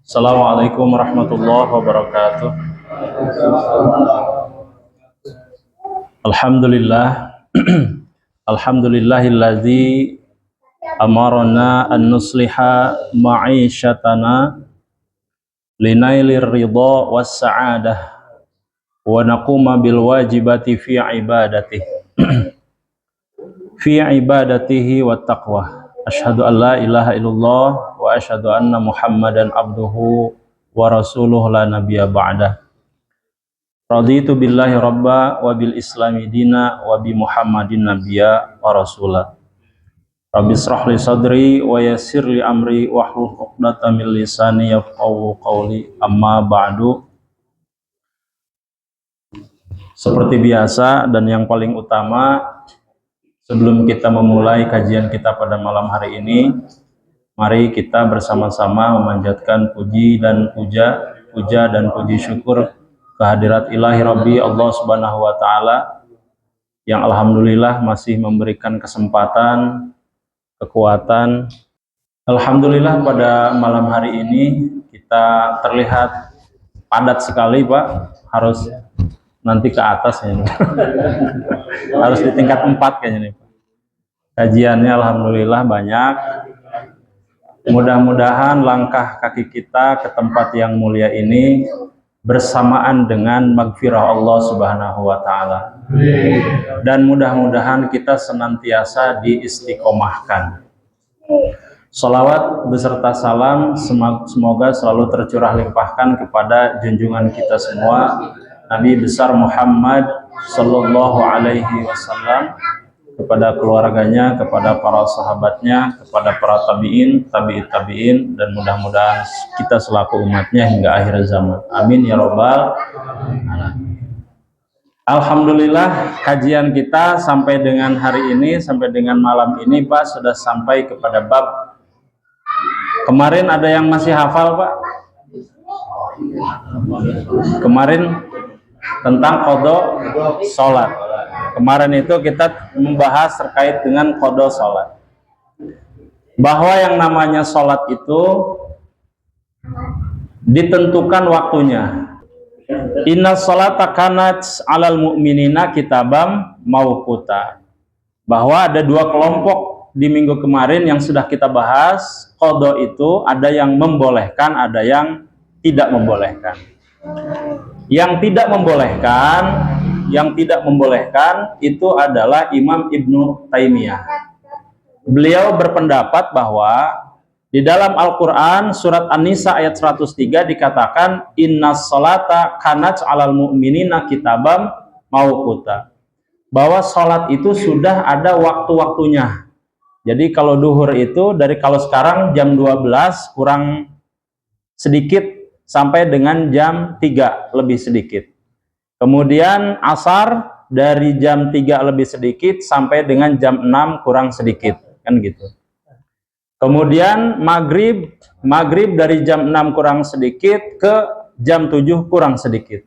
Assalamualaikum warahmatullahi wabarakatuh. Alhamdulillah. Alhamdulillahilladzi amarna an nusliha ma'isyatana linailir ridha was sa'adah wa naquma bil wajibati fi ibadatihi wat taqwa. Asyhadu an la ilaha illallah wa asyhadu anna Muhammadan abduhu wa rasuluhu la nabiyya ba'dah. Raditu billahi rabba wa bil islami dina wa bi Muhammadin nabiyya wa rasula. Rabbi israh li sadri wa yassir li amri wa hlul 'uqdatam min lisani yafqahu qawli. Amma ba'du. Seperti biasa dan yang paling utama, sebelum kita memulai kajian kita pada malam hari ini, mari kita bersama-sama memanjatkan puji dan puji syukur kehadirat ilahi Rabbi Allah Subhanahu wa Ta'ala, yang alhamdulillah masih memberikan kesempatan, kekuatan. Alhamdulillah pada malam hari ini kita terlihat padat sekali, Pak. Harus nanti ke atas ini. Harus di tingkat 4 kayaknya nih, Pak. Kajiannya alhamdulillah banyak. Mudah-mudahan langkah kaki kita ke tempat yang mulia ini bersamaan dengan magfirah Allah Subhanahu wa Ta'ala. Dan mudah-mudahan kita senantiasa diistiqomahkan. Sholawat beserta salam semoga selalu tercurah limpahkan kepada junjungan kita semua, Nabi besar Muhammad Sallallahu Alaihi Wasallam, kepada keluarganya, kepada para sahabatnya, kepada para tabi'in, tabi'in, dan mudah-mudahan kita selaku umatnya hingga akhir zaman. Amin ya robbal alamin. Alhamdulillah, kajian kita sampai dengan hari ini, sampai dengan malam ini, Pak, sudah sampai kepada bab. Kemarin ada yang masih hafal, Pak? Kemarin tentang qada sholat. Kemarin itu kita membahas terkait dengan qada sholat, bahwa yang namanya sholat itu ditentukan waktunya. Inna sholata kanat alal mu'minina kitabam mauquta. Bahwa ada dua kelompok di minggu kemarin yang sudah kita bahas. Qada itu ada yang membolehkan, ada yang tidak membolehkan. Yang tidak membolehkan itu adalah Imam Ibnu Taimiyah. Beliau berpendapat bahwa di dalam Al-Quran surat An-Nisa ayat 103 dikatakan innas sholata kanat alal mu'minina kitabam mauquta, bahwa sholat itu sudah ada waktu-waktunya. Jadi kalau duhur itu kalau sekarang jam 12 kurang sedikit sampai dengan jam 3 lebih sedikit. Kemudian asar dari jam 3 lebih sedikit sampai dengan jam 6 kurang sedikit, kan gitu. Kemudian maghrib dari jam 6 kurang sedikit ke jam 7 kurang sedikit.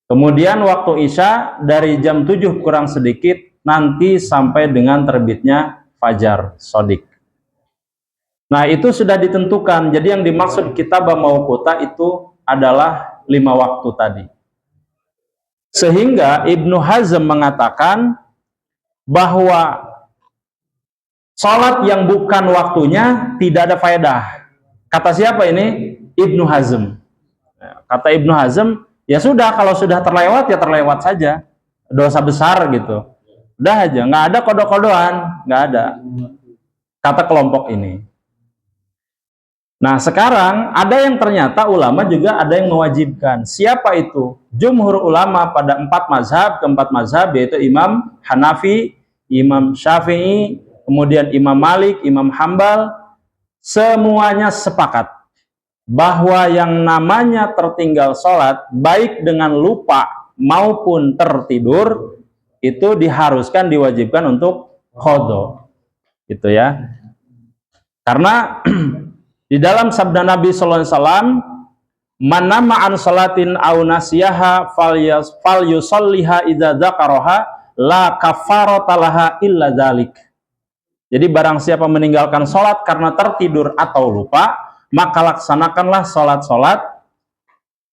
Kemudian waktu isya dari jam 7 kurang sedikit nanti sampai dengan terbitnya fajar shodiq. Nah, itu sudah ditentukan. Jadi yang dimaksud kitab mauquta itu adalah 5 waktu tadi. Sehingga Ibnu Hazm mengatakan bahwa sholat yang bukan waktunya tidak ada faedah. Kata siapa ini? Ibnu Hazm. Kata Ibnu Hazm, ya sudah, kalau sudah terlewat ya terlewat saja. Dosa besar gitu. Udah aja, nggak ada kodo-kodoan, nggak ada. Kata kelompok ini. Nah, sekarang ada yang ternyata ulama juga ada yang mewajibkan. Siapa itu? Jumhur ulama pada 4 mazhab, yaitu Imam Hanafi, Imam Syafi'i, kemudian Imam Malik, Imam Hambal, semuanya sepakat bahwa yang namanya tertinggal sholat, baik dengan lupa maupun tertidur, itu diharuskan, diwajibkan untuk qada. Gitu ya. Karena di dalam sabda Nabi sallallahu alaihi wasallam, "Man nama an salatin aw nasiyaha falyusalliha idza dzakaraha la kafarata laha illa dzalik." Jadi barang siapa meninggalkan sholat karena tertidur atau lupa, maka laksanakanlah sholat-sholat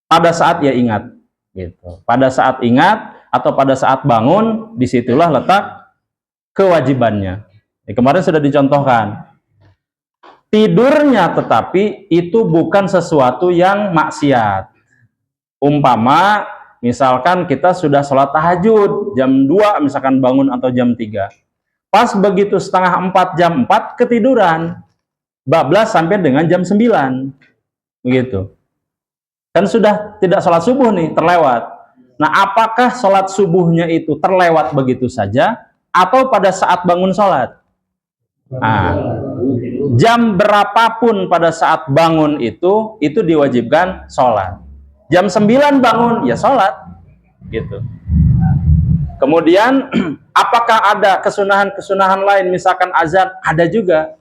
pada saat ia ingat. Gitu. Pada saat ingat atau pada saat bangun, disitulah letak kewajibannya. Kemarin sudah dicontohkan. Tidurnya tetapi itu bukan sesuatu yang maksiat. Umpama misalkan kita sudah sholat tahajud jam 2 misalkan bangun atau jam 3. Pas begitu setengah 4 jam 4 ketiduran. Bablas sampai dengan jam 9. Begitu. Kan sudah tidak sholat subuh nih, terlewat. Nah, apakah sholat subuhnya itu terlewat begitu saja atau pada saat bangun sholat? Nah, jam berapapun pada saat bangun itu diwajibkan sholat. Jam 9 bangun, ya sholat. Gitu. Kemudian, apakah ada kesunahan-kesunahan lain, misalkan azan? Ada juga.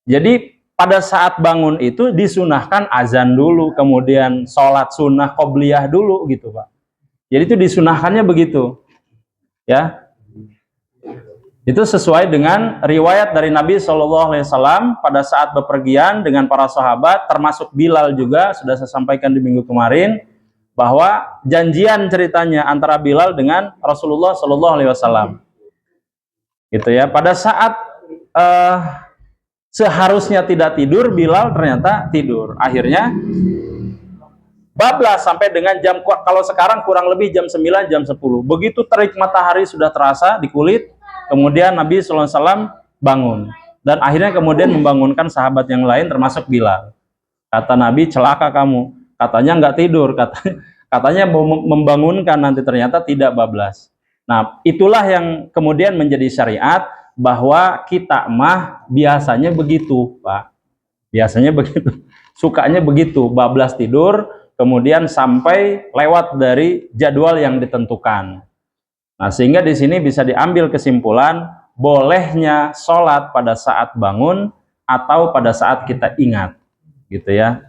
Jadi, pada saat bangun itu disunahkan azan dulu, kemudian sholat sunnah qobliyah dulu, gitu Pak. Jadi itu disunahkannya begitu. Ya. Itu sesuai dengan riwayat dari Nabi SAW pada saat bepergian dengan para sahabat, termasuk Bilal juga, sudah saya sampaikan di minggu kemarin, bahwa janjian ceritanya antara Bilal dengan Rasulullah SAW. Gitu ya. Pada saat seharusnya tidak tidur, Bilal ternyata tidur. Akhirnya bablas sampai dengan jam, kalau sekarang kurang lebih jam 9, jam 10. Begitu terik matahari sudah terasa di kulit, kemudian Nabi SAW bangun. Dan akhirnya kemudian membangunkan sahabat yang lain termasuk Bilal. Kata Nabi, celaka kamu. Katanya nggak tidur, katanya mau membangunkan, nanti ternyata tidak bablas. Nah, itulah yang kemudian menjadi syariat, bahwa kita mah biasanya begitu, Pak. Biasanya begitu. Sukanya begitu, bablas tidur, kemudian sampai lewat dari jadwal yang ditentukan. Nah, sehingga di sini bisa diambil kesimpulan bolehnya sholat pada saat bangun atau pada saat kita ingat, gitu ya.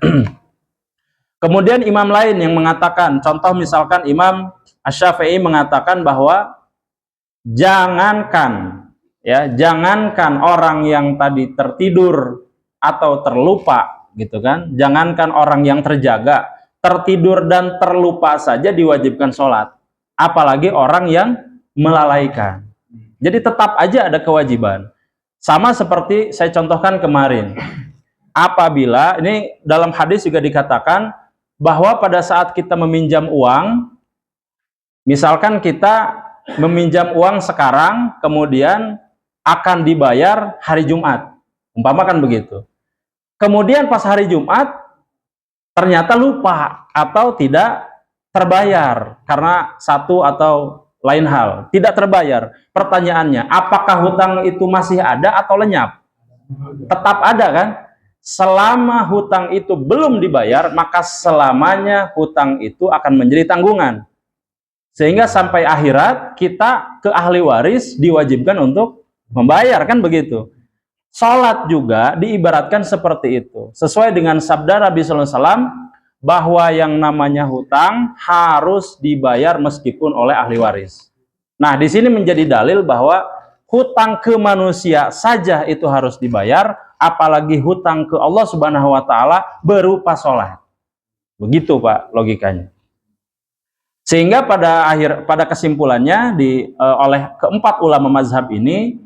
Kemudian imam lain yang mengatakan, contoh misalkan Imam Asy-Syafi'i mengatakan bahwa jangankan orang yang tadi tertidur atau terlupa, gitu kan, jangankan orang yang terjaga, tertidur dan terlupa saja diwajibkan sholat, apalagi orang yang melalaikan. Jadi tetap aja ada kewajiban. Sama seperti saya contohkan kemarin, apabila, ini dalam hadis juga dikatakan, bahwa pada saat kita meminjam uang, misalkan kita meminjam uang sekarang, kemudian akan dibayar hari Jumat, umpamakan begitu. Kemudian pas hari Jumat, ternyata lupa atau tidak terbayar karena satu atau lain hal, tidak terbayar. Pertanyaannya, apakah hutang itu masih ada atau lenyap? Tetap ada kan? Selama hutang itu belum dibayar, maka selamanya hutang itu akan menjadi tanggungan. Sehingga sampai akhirat kita ke ahli waris diwajibkan untuk membayar, kan begitu. Salat juga diibaratkan seperti itu. Sesuai dengan sabda Nabi SAW, bahwa yang namanya hutang harus dibayar meskipun oleh ahli waris. Nah, di sini menjadi dalil bahwa hutang ke manusia saja itu harus dibayar, apalagi hutang ke Allah Subhanahu wa Ta'ala berupa sholat. Begitu Pak logikanya. Sehingga pada kesimpulannya oleh keempat ulama mazhab ini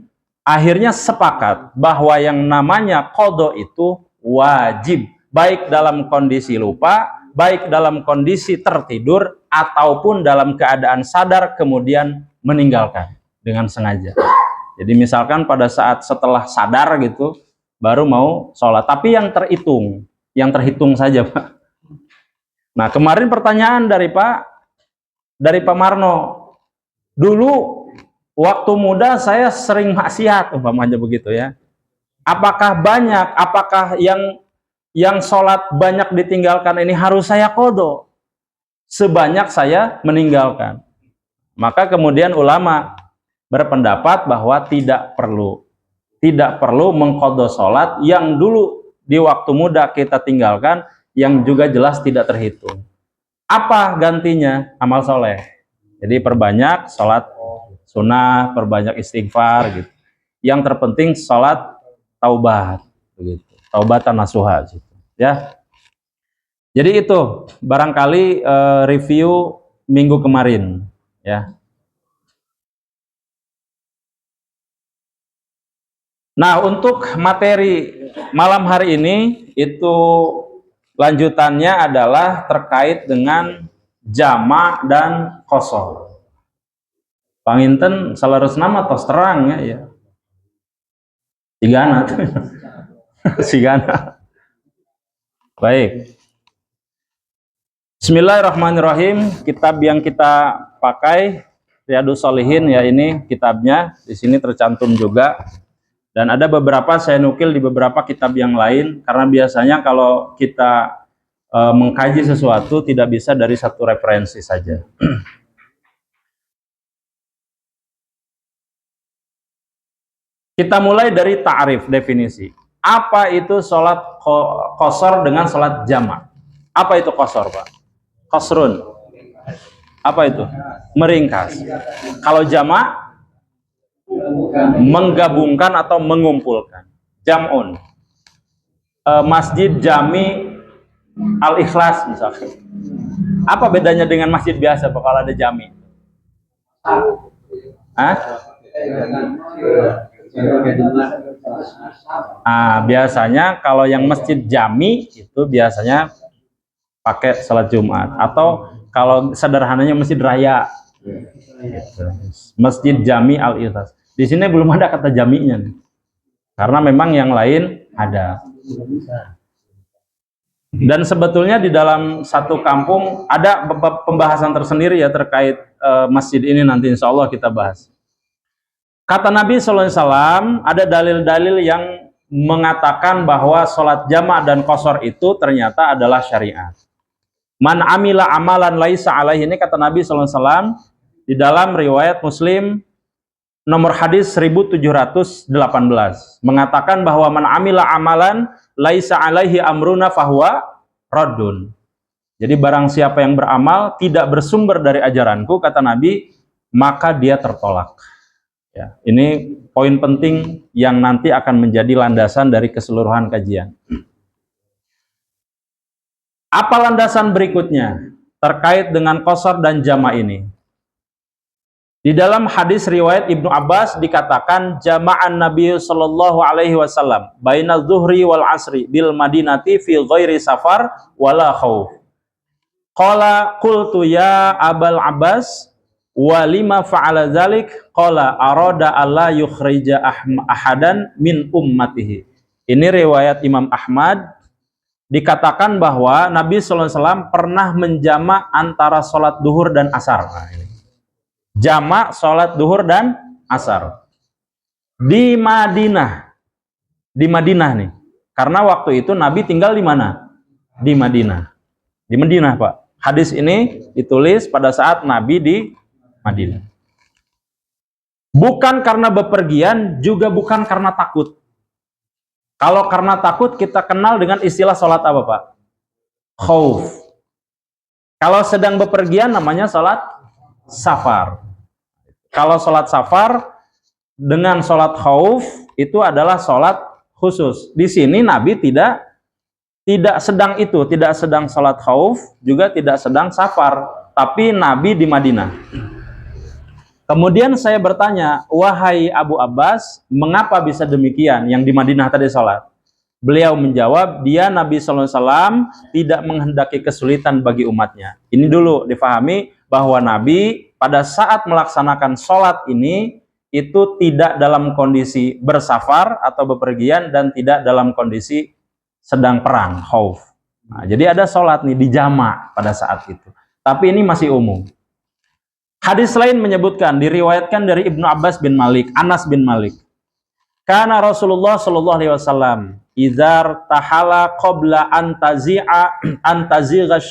akhirnya sepakat bahwa yang namanya qadha itu wajib, baik dalam kondisi lupa, baik dalam kondisi tertidur, ataupun dalam keadaan sadar kemudian meninggalkan dengan sengaja. Jadi misalkan pada saat setelah sadar gitu baru mau sholat, tapi yang terhitung saja Pak. Nah, kemarin pertanyaan dari Pak Marno, dulu waktu muda saya sering maksiat, umpamanya begitu ya. Apakah yang sholat banyak ditinggalkan ini harus saya qadha sebanyak saya meninggalkan? Maka kemudian ulama berpendapat bahwa tidak perlu mengqadha sholat yang dulu di waktu muda kita tinggalkan, yang juga jelas tidak terhitung. Apa gantinya? Amal soleh. Jadi perbanyak sholat sunnah, perbanyak istighfar gitu. Yang terpenting sholat taubat, begitu. Taubatan nasuha gitu. ya. Jadi itu barangkali review minggu kemarin, ya. Nah, untuk materi malam hari ini itu lanjutannya adalah terkait dengan jamak dan qasar. Panginten salarusna mah tos terang ya. Sigana. Sigana. Baik. Bismillahirrahmanirrahim. Kitab yang kita pakai Riyadhus Shalihin ya, ini kitabnya. Di sini tercantum juga. Dan ada beberapa saya nukil di beberapa kitab yang lain karena biasanya kalau kita mengkaji sesuatu tidak bisa dari satu referensi saja. Kita mulai dari ta'rif, definisi. Apa itu sholat qasar dengan sholat jamak? Apa itu qasar, Pak? Qasrun. Apa itu? Meringkas. Kalau jamak, menggabungkan atau mengumpulkan. Jam'un. Masjid Jami Al-Ikhlas misalkan. Apa bedanya dengan masjid biasa, Pak, kalau ada jami? Hah? Biasanya kalau yang masjid jami itu biasanya pakai salat Jumat, atau kalau sederhananya masjid raya gitu. Masjid Jami Al-Ikhlas. Di sini belum ada kata jaminya nih. Karena memang yang lain ada. Dan sebetulnya di dalam satu kampung ada pembahasan tersendiri ya terkait masjid ini, nanti insya Allah kita bahas. Kata Nabi SAW, ada dalil-dalil yang mengatakan bahwa sholat jamak dan qasar itu ternyata adalah syariat. Man amila amalan laisa alaihi, ini kata Nabi SAW di dalam riwayat Muslim nomor hadis 1718, mengatakan bahwa man amila amalan laisa alaihi amruna fahuwa raddun. Jadi barang siapa yang beramal tidak bersumber dari ajaranku, kata Nabi, maka dia tertolak. Ya, ini poin penting yang nanti akan menjadi landasan dari keseluruhan kajian. Apa landasan berikutnya terkait dengan qasar dan jamak ini? Di dalam hadis riwayat Ibnu Abbas dikatakan jama'an Nabi sallallahu alaihi wasallam baina zuhri wal asri bil madinati fi ghairi safar wala khauf. Qala qultu ya Abal Abbas wa lima fa'ala dzalik? Qala arada alla yukhrija ahadan min ummatihi. Ini riwayat Imam Ahmad, dikatakan bahwa Nabi sallallahu alaihi wasallam pernah menjamak antara sholat duhur dan asar. Nah, ini. Jamak sholat duhur dan asar di Madinah. Di Madinah nih. Karena waktu itu Nabi tinggal di mana? Di Madinah. Di Madinah, Pak. Hadis ini ditulis pada saat Nabi di Madinah. Bukan karena bepergian, juga bukan karena takut. Kalau karena takut kita kenal dengan istilah sholat apa, Pak? Khauf. Kalau sedang bepergian namanya sholat safar. Kalau sholat safar dengan sholat khauf itu adalah sholat khusus. Di sini Nabi tidak sedang itu, tidak sedang sholat khauf, juga tidak sedang safar, tapi Nabi di Madinah. Kemudian saya bertanya, wahai Abu Abbas, mengapa bisa demikian yang di Madinah tadi sholat? Beliau menjawab, dia Nabi SAW tidak menghendaki kesulitan bagi umatnya. Ini dulu difahami bahwa Nabi pada saat melaksanakan sholat ini itu tidak dalam kondisi bersafar atau bepergian dan tidak dalam kondisi sedang perang, khauf. Nah, jadi ada sholat nih di jamak pada saat itu. Tapi ini masih umum. Hadis lain menyebutkan, diriwayatkan dari Ibnu Abbas bin Malik, Anas bin Malik. Karena Rasulullah Shallallahu Alaihi Wasallam izar tahala qabla antazigha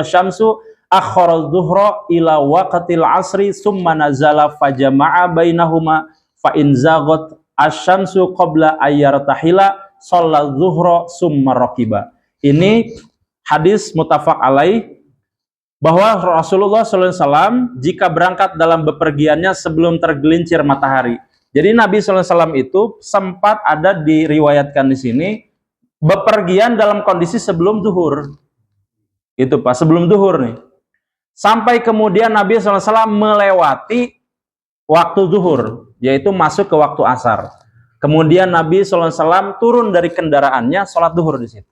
syamsu akhara dhuhra ila waqtil asri summa nazala fajama'a bainahuma fa in zaghat asy-syamsu qabla ayyartahila shalla dhuhra summa raqiba. Ini hadis muttafaq alaih, bahwa Rasulullah SAW jika berangkat dalam bepergiannya sebelum tergelincir matahari. Jadi Nabi SAW itu sempat ada diriwayatkan di sini bepergian dalam kondisi sebelum zuhur. Itu Pak, sebelum zuhur nih. Sampai kemudian Nabi SAW melewati waktu zuhur, yaitu masuk ke waktu asar. Kemudian Nabi SAW turun dari kendaraannya, sholat zuhur di situ.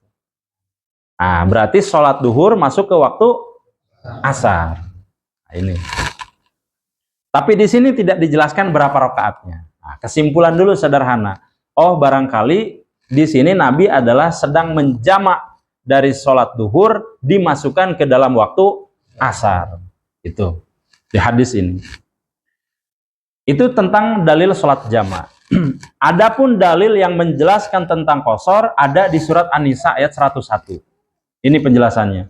Nah, berarti sholat zuhur masuk ke waktu asar. Nah, ini. Tapi di sini tidak dijelaskan berapa rakaatnya. Nah, kesimpulan dulu sederhana. Oh, barangkali di sini Nabi adalah sedang menjamak dari sholat zuhur dimasukkan ke dalam waktu asar. Itu di hadis ini. Itu tentang dalil sholat jamak. Adapun dalil yang menjelaskan tentang qashar ada di surat An-Nisa ayat 101. Ini penjelasannya.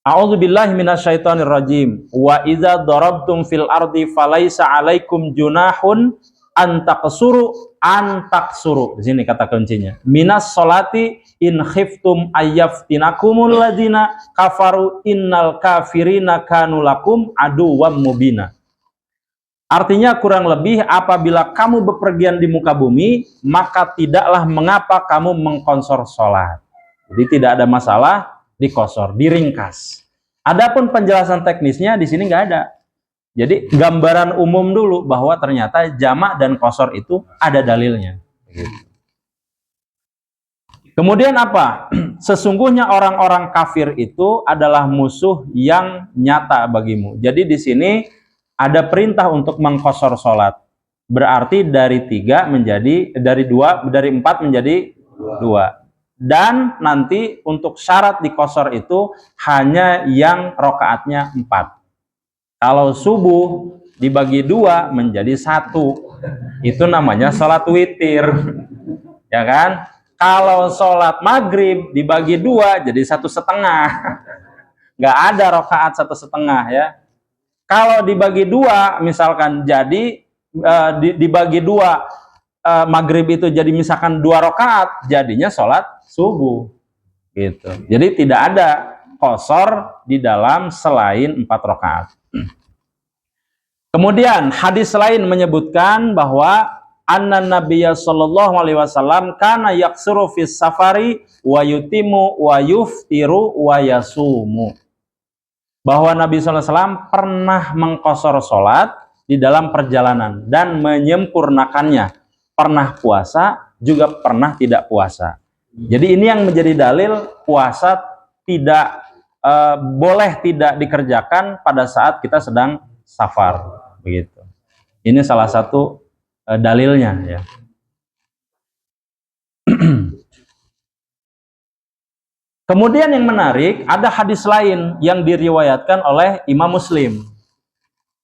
A'udzubillahi minasyaitonirrajim. Wa idza darabtum fil ardi falaisa 'alaikum junahun an taqsuru an taqsuru. Di sini kata kuncinya. Minas sholati in khiftum ayyaftinakumul ladzina kafaru innal kafirina kanu lakum aduwwam mubina. Artinya kurang lebih apabila kamu bepergian di muka bumi, maka tidaklah mengapa kamu mengkonsor sholat. Jadi tidak ada masalah dikosor, diringkas. Adapun penjelasan teknisnya di sini nggak ada. Jadi gambaran umum dulu bahwa ternyata jamak dan kosor itu ada dalilnya. Kemudian apa? Sesungguhnya orang-orang kafir itu adalah musuh yang nyata bagimu. Jadi di sini ada perintah untuk mengkosor sholat. Berarti dari 3 menjadi, dari 4 menjadi 2. Dan nanti untuk syarat dikosor itu hanya yang rokaatnya 4. Kalau subuh dibagi 2 menjadi 1. Itu namanya sholat witir. Ya kan? Kalau sholat maghrib dibagi 2 jadi 1,5. Nggak ada rokaat 1,5 ya. Kalau dibagi 2 misalkan jadi dibagi 2 maghrib itu jadi misalkan 2 rakaat, jadinya sholat subuh gitu. Jadi tidak ada qashar di dalam selain 4 rakaat. Kemudian hadis lain menyebutkan bahwa anna nabiyya sallallahu alaihi wasallam kana yaksuru fis safari wa yutimu wa yuftiru wa yasumu. Bahwa Nabi SAW pernah mengqashar sholat di dalam perjalanan dan menyempurnakannya. Pernah puasa, juga pernah tidak puasa. Jadi ini yang menjadi dalil puasa tidak boleh tidak dikerjakan pada saat kita sedang safar. Begitu. Ini salah satu dalilnya ya. Kemudian yang menarik, ada hadis lain yang diriwayatkan oleh Imam Muslim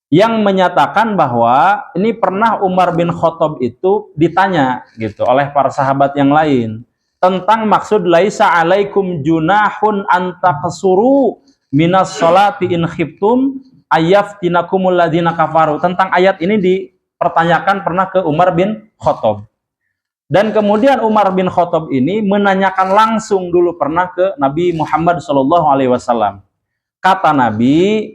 yang menyatakan bahwa ini pernah Umar bin Khattab itu ditanya gitu oleh para sahabat yang lain tentang maksud laisa alaikum junahun antaqsuru minas sholati in khiftum ayyaftinakumul ladzina kafaru. Tentang ayat ini dipertanyakan pernah ke Umar bin Khattab. Dan kemudian Umar bin Khattab ini menanyakan langsung dulu pernah ke Nabi Muhammad SAW. Kata Nabi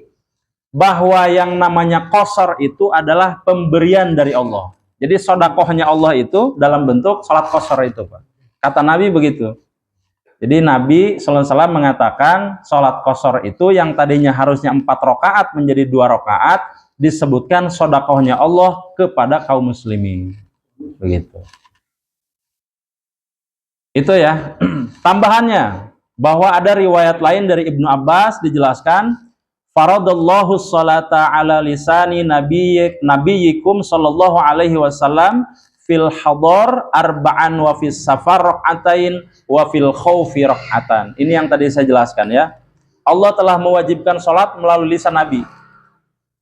bahwa yang namanya qashar itu adalah pemberian dari Allah. Jadi sodakohnya Allah itu dalam bentuk sholat qashar itu, Pak. Kata Nabi begitu. Jadi Nabi SAW mengatakan sholat qashar itu yang tadinya harusnya 4 rakaat menjadi 2 rakaat disebutkan sodakohnya Allah kepada kaum muslimin. Begitu. Itu ya. Tambahannya bahwa ada riwayat lain dari Ibnu Abbas dijelaskan faradallahu sholata ala lisani nabiyyikum sallallahu alaihi wasallam fil hadar arba'an wa fis safar rak'atain wa fil khaufi rak'atan. Ini yang tadi saya jelaskan ya. Allah telah mewajibkan sholat melalui lisan Nabi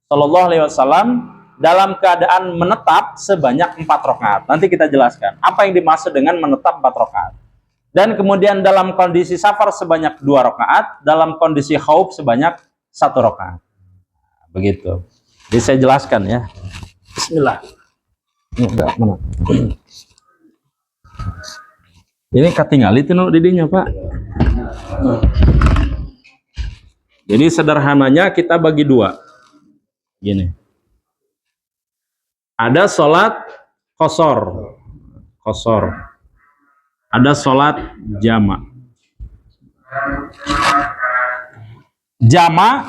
sallallahu alaihi wasallam dalam keadaan menetap sebanyak 4 rakaat. Nanti kita jelaskan apa yang dimaksud dengan menetap 4 rakaat. Dan kemudian dalam kondisi safar sebanyak 2 rakaat, dalam kondisi khauf sebanyak 1 rakaat. Begitu. Jadi saya jelaskan ya. Bismillah. Ini ketinggal itu didinya, Pak. Jadi sederhananya kita bagi 2. Gini. Ada sholat qashar. Ada sholat jama'. Jama'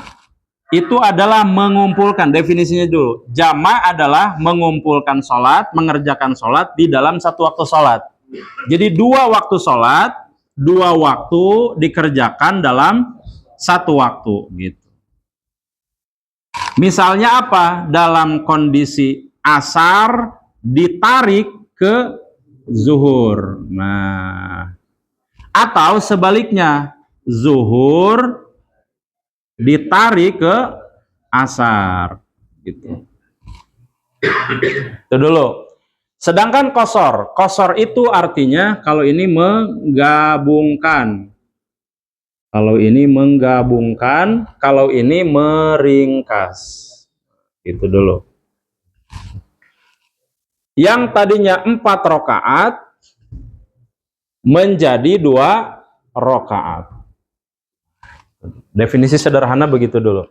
itu adalah mengumpulkan, definisinya dulu. Jama' adalah mengumpulkan sholat, mengerjakan sholat di dalam satu waktu sholat. Jadi dua waktu sholat, dua waktu dikerjakan dalam satu waktu, gitu. Misalnya apa? Dalam kondisi asar ditarik ke zuhur. Nah, atau sebaliknya, zuhur ditarik ke asar, gitu. Itu dulu. Sedangkan kosor, kosor itu artinya kalau ini menggabungkan, kalau ini menggabungkan, kalau ini meringkas. Itu dulu. Yang tadinya 4 rakaat menjadi 2 rakaat. Definisi sederhana begitu dulu.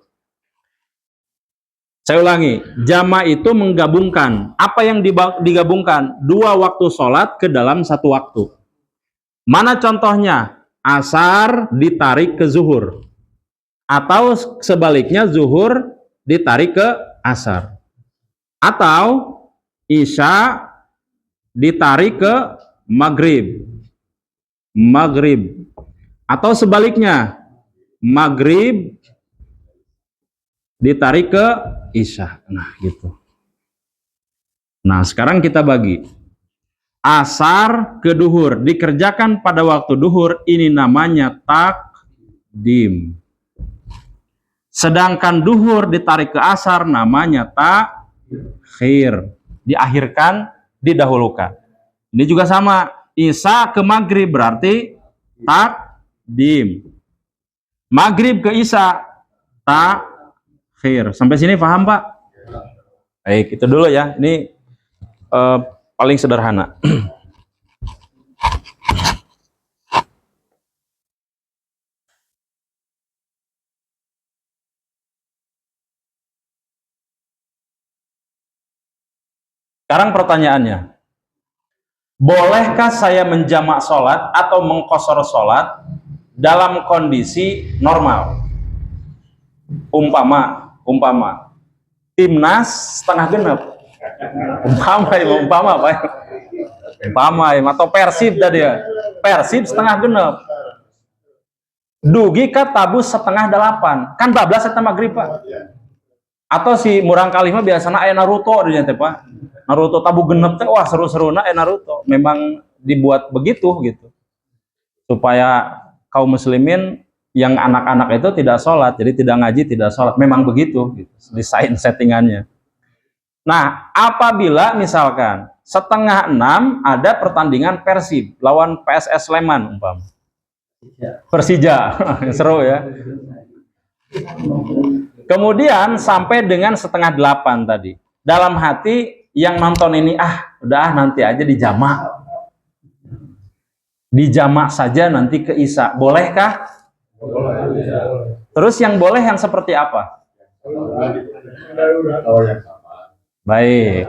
Saya ulangi, jama' itu menggabungkan. Apa yang digabungkan? 2 waktu sholat ke dalam 1 waktu. Mana contohnya? Asar ditarik ke zuhur. Atau sebaliknya, zuhur ditarik ke asar. Atau isya ditarik ke maghrib. Maghrib. Atau sebaliknya, maghrib ditarik ke isya. Nah, gitu. Nah, sekarang kita bagi. Asar ke duhur dikerjakan pada waktu duhur, ini namanya takdim. Sedangkan duhur ditarik ke asar namanya takhir. Diakhirkan, didahulukan. Ini juga sama. Isya ke maghrib berarti takdim. Maghrib ke isya takhir. Sampai sini paham, Pak? Baik, itu dulu ya. Ini paling sederhana. Sekarang pertanyaannya, bolehkah saya menjamak sholat atau mengqashar sholat dalam kondisi normal? Umpama timnas setengah genap. Umpama atau Persib tadi ya. Persib setengah genap. Dugi ka tabus setengah 8. Kan 12 eta maghrib, Pak. Atau si murang kalih mah biasana aya Naruto dinya teh, Pak. Naruto tabu genep teh wah seru-seruna Naruto. Memang dibuat begitu gitu. Supaya kaum muslimin yang anak-anak itu tidak sholat, jadi tidak ngaji, tidak sholat. Memang begitu gitu, desain settingannya. Nah, apabila misalkan setengah 6 ada pertandingan Persib lawan PSS Sleman umpama. Persija. Seru ya. Kemudian sampai dengan setengah 8 tadi. Dalam hati yang nonton ini, udah nanti aja dijamak. Dijamak saja nanti ke isya. Bolehkah? Terus yang boleh yang seperti apa? Baik.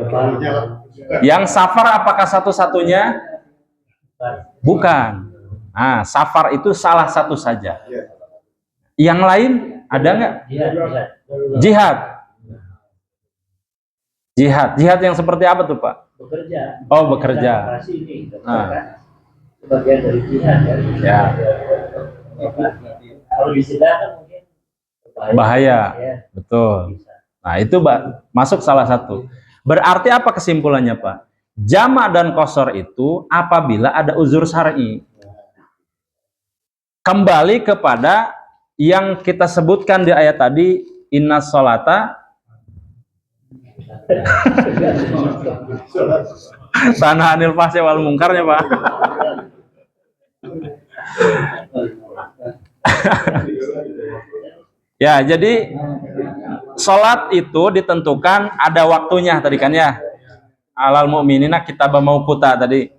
Yang safar apakah satu-satunya? Bukan. Nah, safar itu salah satu saja. Yang lain ada nggak? Jihad. Jihad yang seperti apa tuh, Pak? Bekerja. Oh, bekerja. Sebagian dari jihad ya. Kalau disidangkan mungkin bahaya. Betul. Nah, itu masuk salah satu. Berarti apa kesimpulannya, Pak? Jamak dan qashar itu apabila ada uzur syar'i. Kembali kepada yang kita sebutkan di ayat tadi, innas sholata tanha anil fahsya wal munkarnya, Pak. Ya, jadi sholat itu ditentukan ada waktunya tadi kan ya. Alal mu'minina kitabam mauquta tadi.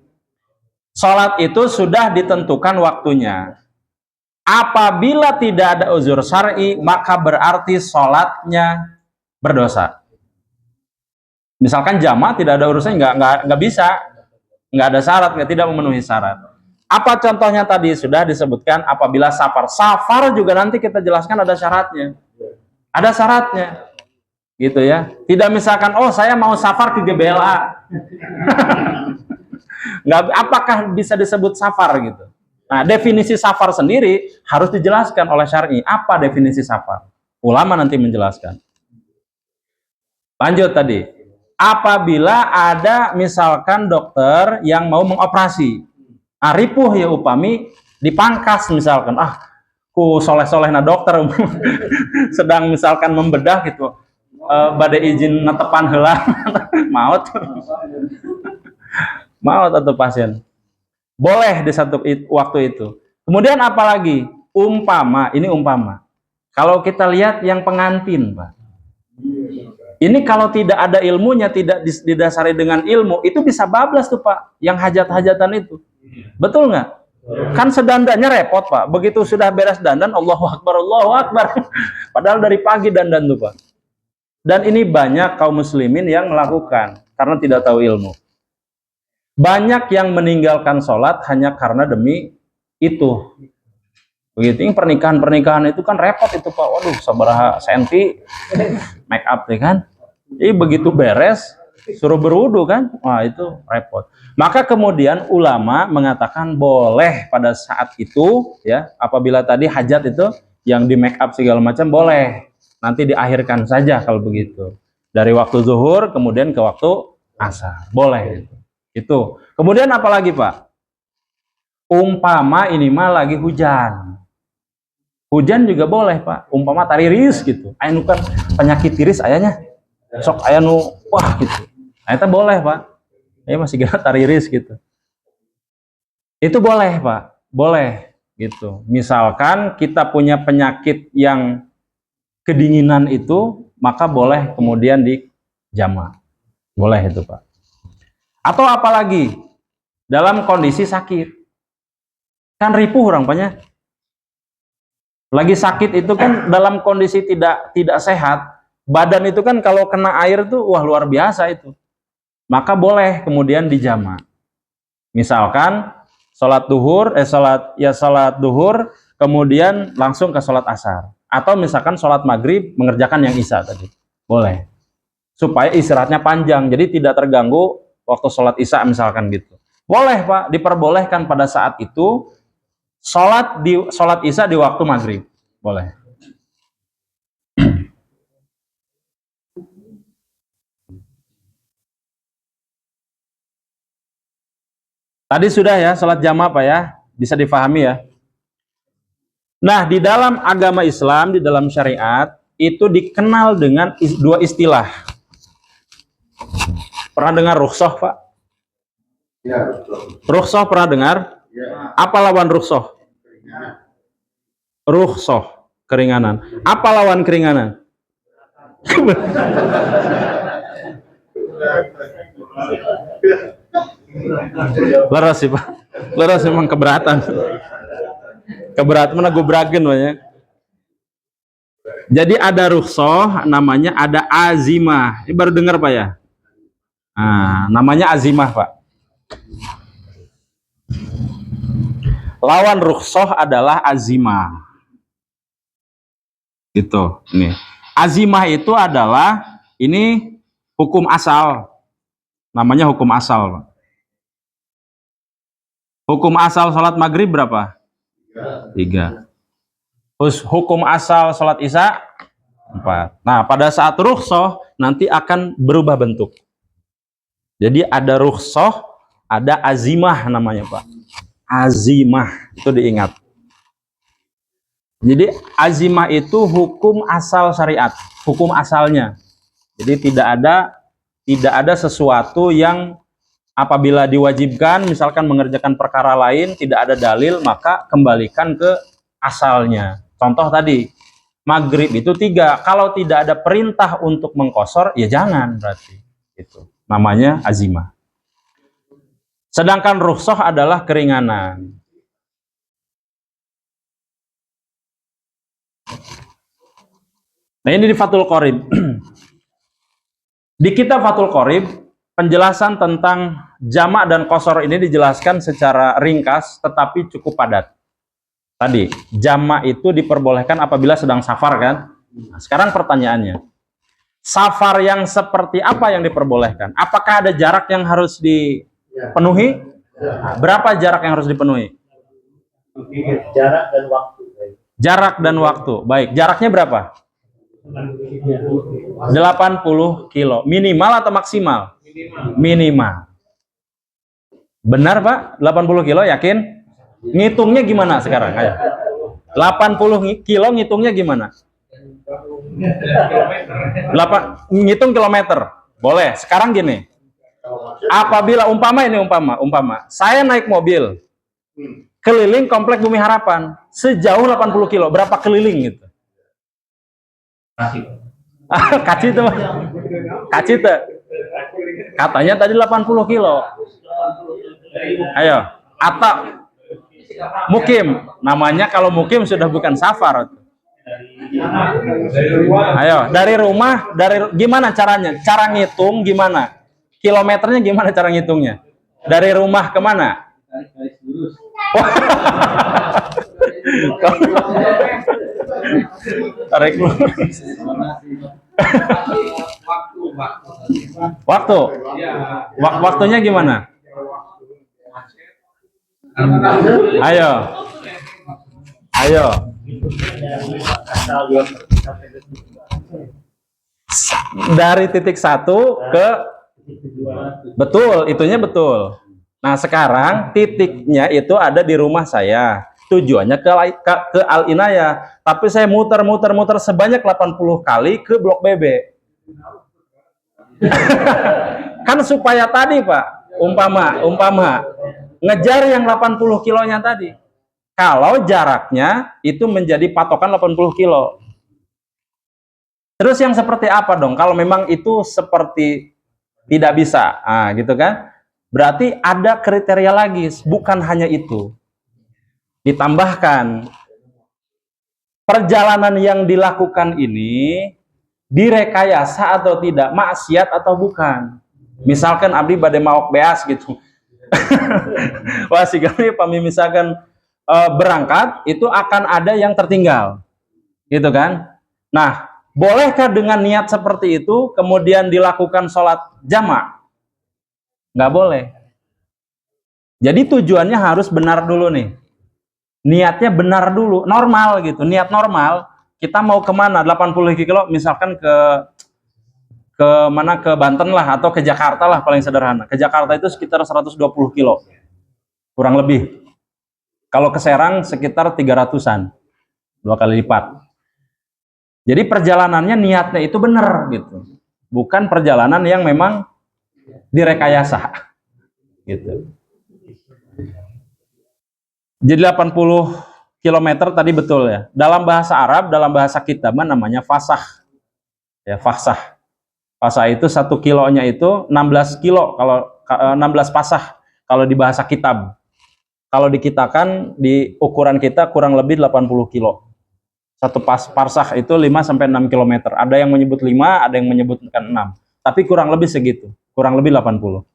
Sholat itu sudah ditentukan waktunya. Apabila tidak ada uzur syar'i, maka berarti sholatnya berdosa. Misalkan jamaah tidak ada urusan, nggak bisa, nggak ada syarat, tidak memenuhi syarat. Apa contohnya tadi sudah disebutkan apabila safar. Safar juga nanti kita jelaskan ada syaratnya. Ada syaratnya. Gitu ya. Tidak misalkan oh saya mau safar ke GBLA. Nggak, apakah bisa disebut safar gitu. Nah, definisi safar sendiri harus dijelaskan oleh syar'i. Apa definisi safar? Ulama nanti menjelaskan. Lanjut tadi. Apabila ada misalkan dokter yang mau mengoperasi. Ripuh ya upami dipangkas misalkan ku soleh-soleh na dokter sedang misalkan membedah gitu badai izin netepan heula maut maut atau pasien boleh di satu waktu itu. Kemudian apalagi ini umpama kalau kita lihat yang pengantin Pak, ini kalau tidak ada ilmunya, tidak didasari dengan ilmu, itu bisa bablas tuh Pak yang hajat-hajatan itu. Betul nggak? Kan sedandanya repot Pak. Begitu sudah beres dandan, Allahu Akbar, Allahu Akbar. Padahal dari pagi dandan tuh Pak. Dan ini banyak kaum muslimin yang melakukan karena tidak tahu ilmu. Banyak yang meninggalkan sholat hanya karena demi itu. Begitu ini pernikahan itu kan repot itu Pak. Waduh, sabaraha senti make up deh kan. Jadi begitu beres suruh berwudu kan, wah itu repot. Maka kemudian ulama mengatakan boleh pada saat itu ya, apabila tadi hajat itu yang di make up segala macam boleh. Nanti diakhirkan saja kalau begitu. Dari waktu zuhur kemudian ke waktu asar. Boleh itu. Itu. Kemudian apalagi Pak? Umpama ini mah lagi hujan. Hujan juga boleh Pak. Umpama tariris gitu. Aya nu kan penyakit tiris ayahnya. Sok aya nu wah gitu. Itu boleh Pak. Ya masih gak tariris gitu. Itu boleh Pak. Boleh gitu. Misalkan kita punya penyakit yang kedinginan itu, maka boleh kemudian dijamak. Boleh itu Pak. Atau apalagi dalam kondisi sakit. Kan ripuh orang banyak. Lagi sakit itu kan dalam kondisi tidak sehat. Badan itu kan kalau kena air tuh wah luar biasa itu. Maka boleh kemudian dijamak. Misalkan sholat duhur kemudian langsung ke sholat asar. Atau misalkan sholat maghrib mengerjakan yang isya tadi. Boleh. Supaya istirahatnya panjang. Jadi tidak terganggu waktu sholat isya misalkan gitu. Boleh Pak, diperbolehkan pada saat itu sholat isya di waktu maghrib. Boleh. Tadi sudah ya, sholat jamaah Pak ya, bisa difahami ya. Nah, di dalam agama Islam, di dalam syariat, itu dikenal dengan dua istilah. Pernah dengar rukhsah Pak? Ya, rukhsah pernah dengar? Ya. Apa lawan rukhsah? Rukhsah, keringanan. Apa lawan keringanan? Leras sih Pak, leras memang keberatan mana gubragen banyak. Jadi ada rukhsah, namanya ada azimah. Ini baru dengar Pak ya. Nah, namanya azimah Pak. Lawan rukhsah adalah azimah. Gitu. Ini azimah itu adalah ini hukum asal. Namanya hukum asal Pak. Hukum asal sholat maghrib berapa? 3. Terus hukum asal sholat isya 4. Nah, pada saat rukhsah nanti akan berubah bentuk. Jadi ada rukhsah, ada azimah namanya Pak. Azimah, itu diingat. Jadi azimah itu hukum asal syariat, hukum asalnya. Jadi tidak ada sesuatu yang apabila diwajibkan, misalkan mengerjakan perkara lain, tidak ada dalil, maka kembalikan ke asalnya. Contoh tadi, maghrib itu 3. Kalau tidak ada perintah untuk mengqashar, ya jangan berarti. Itu namanya azimah. Sedangkan rukhsah adalah keringanan. Nah ini di Fathul Qorib. Di kitab Fathul Qorib, penjelasan tentang jamak dan qasar ini dijelaskan secara ringkas tetapi cukup padat. Tadi, jamak itu diperbolehkan apabila sedang safar kan? Nah, sekarang pertanyaannya, safar yang seperti apa yang diperbolehkan? Apakah ada jarak yang harus dipenuhi? Berapa jarak yang harus dipenuhi? Jarak dan waktu. Jarak dan waktu. Baik, jaraknya berapa? 80 kilo. Minimal atau maksimal? Minimal. Benar Pak? 80 kilo yakin? Ngitungnya gimana sekarang? Ayo. 80 kilo ngitungnya gimana? Ngitung kilometer. Boleh. Sekarang gini. Apabila umpama saya naik mobil keliling komplek Bumi Harapan sejauh 80 kilo, berapa keliling gitu? Kaci itu. Kaci itu. Katanya tadi 80 kilo. Ayo. Atau mukim, namanya kalau mukim sudah bukan safar. Ayo, dari rumah, gimana caranya? Cara ngitung gimana? Kilometernya gimana cara ngitungnya? Dari rumah kemana? Tarik lurus. Waktu. Waktunya gimana? Ayo. Dari titik 1 ke betul, itunya betul. Nah, sekarang titiknya itu ada di rumah saya. Tujuannya ke Al-Inayah, tapi saya muter sebanyak 80 kali ke Blok BB. Kan supaya tadi, Pak, umpama ngejar yang 80 kilonya tadi. Kalau jaraknya itu menjadi patokan 80 kilo. Terus yang seperti apa dong? Kalau memang itu seperti tidak bisa, gitu kan? Berarti ada kriteria lagi, bukan hanya itu. Ditambahkan, perjalanan yang dilakukan ini direkayasa atau tidak, maksiat atau bukan. Misalkan abdi bade maok beas gitu. Wah, si kami misalkan berangkat itu akan ada yang tertinggal, gitu kan? Nah, bolehkah dengan niat seperti itu kemudian dilakukan sholat jamak? Nggak boleh. Jadi tujuannya harus benar dulu nih. Niatnya benar dulu, normal gitu. Niat normal, kita mau kemana? 80 kilo, misalkan ke mana, ke Banten lah atau ke Jakarta lah paling sederhana. Ke Jakarta itu sekitar 120 kilo. Kurang lebih. Kalau ke Serang sekitar 300-an. 2 kali lipat. Jadi perjalanannya niatnya itu benar gitu. Bukan perjalanan yang memang direkayasa. Gitu. Jadi 80 km tadi betul ya. Dalam bahasa Arab, dalam bahasa kitaban namanya fasah. Ya, fasah. Fasah itu 1 kilonya itu 16 kilo, kalau 16 pasah kalau di bahasa kitab. Kalau dikitakan di ukuran kita kurang lebih 80 kilo. Satu parsah itu 5 sampai 6 km. Ada yang menyebut 5, ada yang menyebutkan 6. Tapi kurang lebih segitu, kurang lebih 80.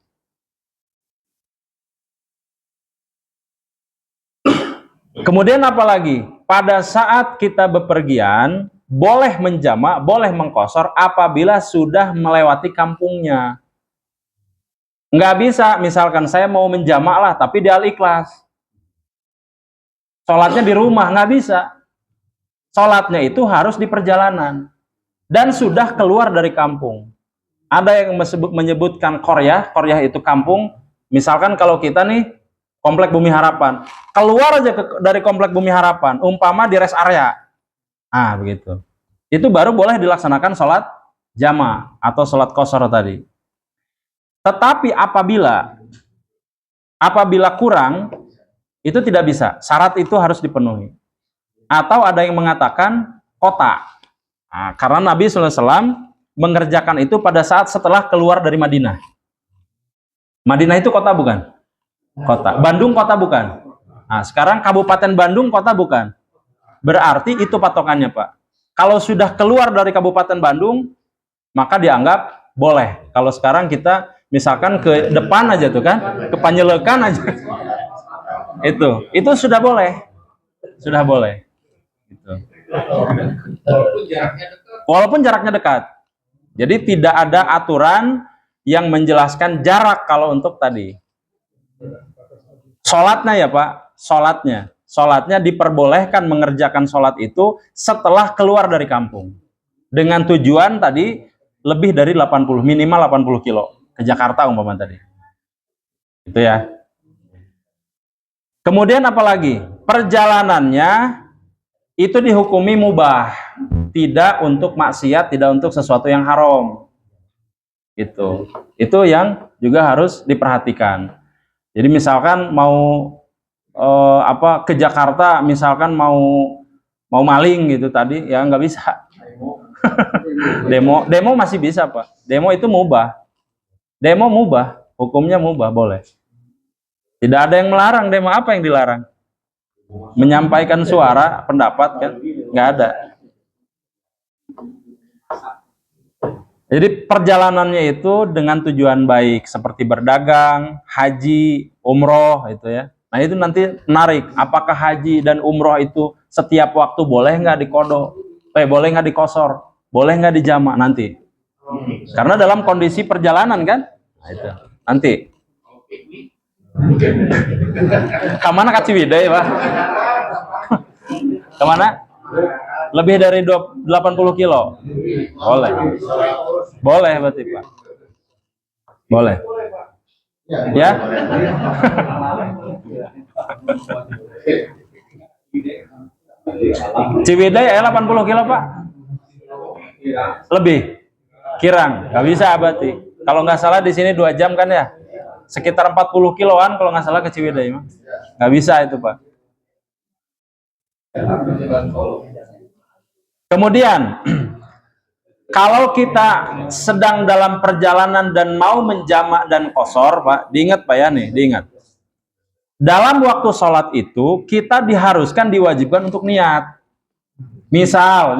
Kemudian apa lagi? Pada saat kita bepergian, boleh menjamak, boleh mengqashar apabila sudah melewati kampungnya. Nggak bisa, misalkan saya mau menjamak lah, tapi di Al-Ikhlas. Sholatnya di rumah, nggak bisa. Sholatnya itu harus di perjalanan. Dan sudah keluar dari kampung. Ada yang menyebutkan qaryah, qaryah itu kampung. Misalkan kalau kita nih, Komplek Bumi Harapan, keluar aja dari Komplek Bumi Harapan, umpama di rest area, begitu, itu baru boleh dilaksanakan sholat jamak atau sholat qashar tadi. Tetapi apabila kurang, itu tidak bisa, syarat itu harus dipenuhi. Atau ada yang mengatakan kota, karena Nabi SAW mengerjakan itu pada saat setelah keluar dari Madinah. Madinah itu kota bukan? Kota. Bandung kota bukan? Nah, sekarang Kabupaten Bandung kota bukan? Berarti itu patokannya, Pak. Kalau sudah keluar dari Kabupaten Bandung, maka dianggap boleh. Kalau sekarang kita misalkan ke depan aja tuh kan, ke Panjelekan aja. Itu sudah boleh. Sudah boleh. Gitu. Walaupun jaraknya dekat. Jadi tidak ada aturan yang menjelaskan jarak kalau untuk tadi. Sholatnya ya Pak, sholatnya diperbolehkan mengerjakan sholat itu setelah keluar dari kampung. Dengan tujuan tadi lebih dari 80, minimal 80 kilo ke Jakarta umpama tadi. Itu ya. Kemudian apalagi? Perjalanannya itu dihukumi mubah, tidak untuk maksiat, tidak untuk sesuatu yang haram. Itu yang juga harus diperhatikan. Jadi misalkan mau ke Jakarta, misalkan mau maling gitu tadi, ya nggak bisa. Demo masih bisa Pak. Demo itu mubah. Demo mubah, hukumnya mubah, boleh. Tidak ada yang melarang demo. Apa yang dilarang? Menyampaikan suara, pendapat kan? Nggak ada. Jadi perjalanannya itu dengan tujuan baik, seperti berdagang, haji, umroh, itu ya. Nah itu nanti menarik. Apakah haji dan umroh itu setiap waktu boleh nggak dikodok? Boleh nggak dikosor? Boleh nggak dijamak nanti? Karena dalam kondisi perjalanan kan? Nah, itu nanti. Kemana Kak Ciwidey Pak? Kemana? Lebih dari 80 kilo? Boleh. Boleh berarti Pak. Boleh. Ya? Ciwidey 80 kilo Pak? Lebih? Kirang? Nggak bisa berarti. Kalau nggak salah di sini 2 jam kan ya? Sekitar 40 kiloan kalau nggak salah ke Ciwidey. Nggak bisa itu Pak. Kemudian, kalau kita sedang dalam perjalanan dan mau menjamak dan qashar, Pak, diingat Pak ya nih, diingat. Dalam waktu sholat itu, kita diharuskan, diwajibkan untuk niat. Misal,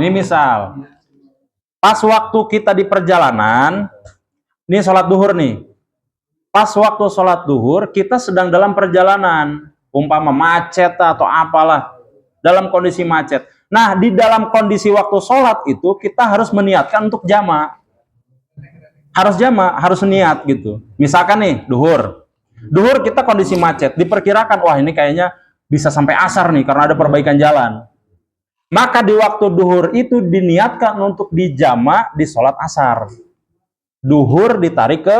pas waktu kita di perjalanan, ini sholat duhur nih. Pas waktu sholat duhur, kita sedang dalam perjalanan, umpama macet atau apalah, dalam kondisi macet. Nah, di dalam kondisi waktu sholat itu, kita harus meniatkan untuk jamak. Harus jamak, harus niat gitu. Misalkan nih, duhur kita kondisi macet, diperkirakan, wah ini kayaknya bisa sampai asar nih, karena ada perbaikan jalan. Maka di waktu duhur itu diniatkan untuk dijamak di sholat asar. Duhur ditarik ke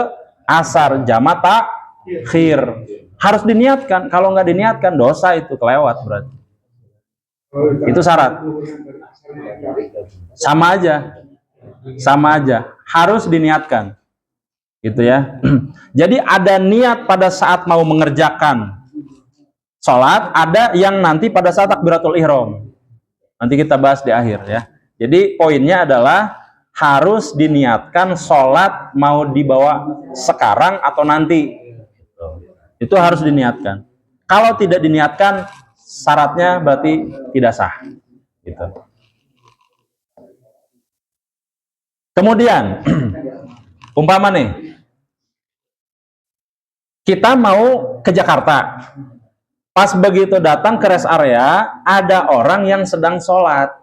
asar, jamak takhir. Harus diniatkan, kalau nggak diniatkan dosa itu, kelewat berarti. Itu syarat. Sama aja, harus diniatkan. Gitu ya. Jadi ada niat pada saat mau mengerjakan sholat, ada yang nanti pada saat takbiratul ihram. Nanti kita bahas di akhir ya. Jadi poinnya adalah harus diniatkan sholat mau dibawa sekarang atau nanti. Itu harus diniatkan. Kalau tidak diniatkan, syaratnya berarti tidak sah. Gitu. Kemudian, umpama nih, kita mau ke Jakarta. Pas begitu datang ke rest area, ada orang yang sedang sholat.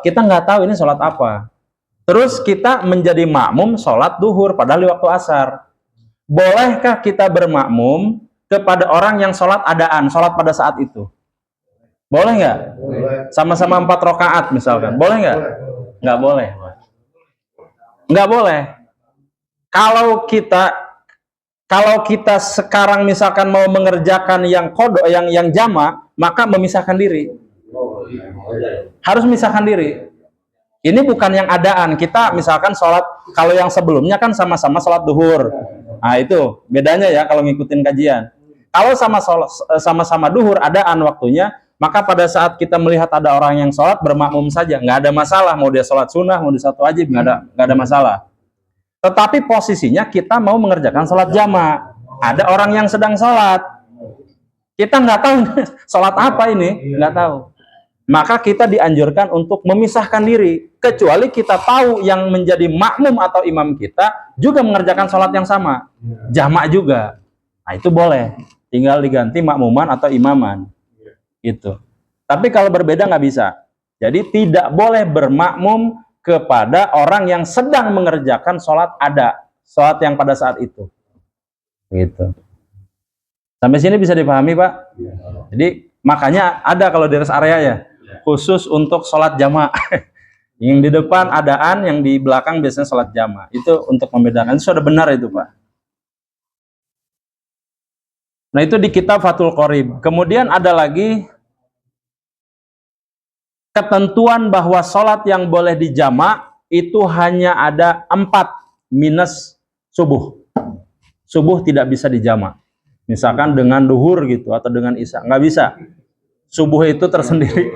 Kita nggak tahu ini sholat apa. Terus kita menjadi makmum sholat duhur, padahal di waktu asar. Bolehkah kita bermakmum kepada orang yang sholat adaan, sholat pada saat itu? Boleh nggak? Sama-sama 4 rakaat misalkan. Boleh nggak? Nggak boleh. Nggak boleh. Kalau kita sekarang misalkan mau mengerjakan yang kodok, yang jamak, maka memisahkan diri. Harus memisahkan diri. Ini bukan yang adaan. Kita misalkan sholat, kalau yang sebelumnya kan sama-sama sholat duhur. Nah itu bedanya ya kalau ngikutin kajian. Kalau sama-sama duhur, adaan waktunya, maka pada saat kita melihat ada orang yang sholat, bermakmum saja. Nggak ada masalah. Mau dia sholat sunnah, mau dia satu wajib, nggak ada masalah. Tetapi posisinya kita mau mengerjakan sholat jamak. Ada orang yang sedang sholat. Kita nggak tahu sholat apa ini, nggak tahu. maka kita dianjurkan untuk memisahkan diri, kecuali kita tahu yang menjadi makmum atau imam kita juga mengerjakan sholat yang sama, jamak juga. Nah itu boleh, tinggal diganti makmuman atau imaman itu. Tapi kalau berbeda nggak bisa. Jadi tidak boleh bermakmum kepada orang yang sedang mengerjakan sholat sholat yang pada saat itu gitu. Sampai sini bisa dipahami Pak? Jadi makanya ada kalau di rest area ya, khusus untuk sholat jamaah. Yang di depan adaan, yang di belakang biasanya sholat jamaah. Itu untuk membedakan. Itu sudah benar itu Pak. Nah itu di kitab Fathul Qorib. Kemudian ada lagi ketentuan bahwa sholat yang boleh dijamak itu hanya ada 4 minus subuh. Subuh tidak bisa dijamak. Misalkan dengan duhur gitu atau dengan isya, nggak bisa. Subuh itu tersendiri.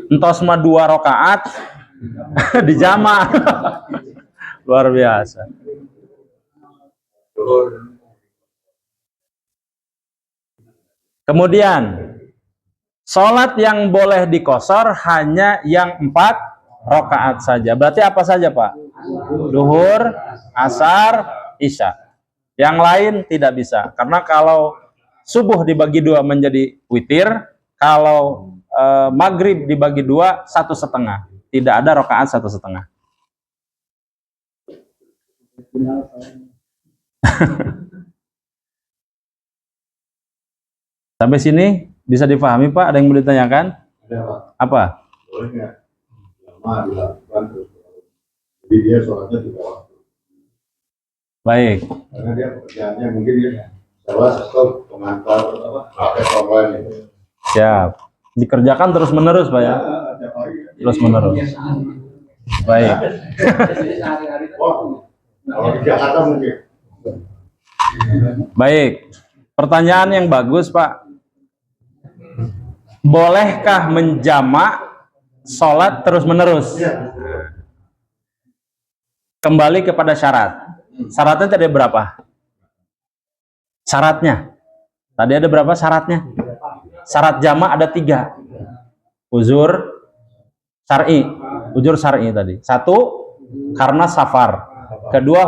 Entos mah 2 rakaat dijamak. Luar biasa. Kemudian sholat yang boleh dikosor hanya yang 4 rakaat saja. Berarti apa saja Pak? Duhur, asar, isya. Yang lain tidak bisa. Karena kalau subuh dibagi 2 menjadi witir, kalau maghrib dibagi 2, 1,5. Tidak ada rakaat 1,5. Sampai sini bisa dipahami Pak? Ada yang mau ditanyakan? Ada Pak. Apa? Boleh nggak lama dilakukan terus? Jadi dia sholatnya juga waktu. Baik. Karena dia pekerjaannya mungkin ya salah atau pengantar paket online itu. Siap. Dikerjakan terus menerus Pak ya? Tiap hari. Terus menerus. Baik. Wah, kalau di Jakarta mungkin. Baik. Pertanyaan yang bagus Pak. Bolehkah menjamak sholat terus menerus? Kembali kepada syarat. Syaratnya tadi berapa? Syaratnya. Tadi ada berapa syaratnya? Syarat jamak ada 3. Uzur syar'i. Uzur syar'i tadi. 1, karena safar. Kedua,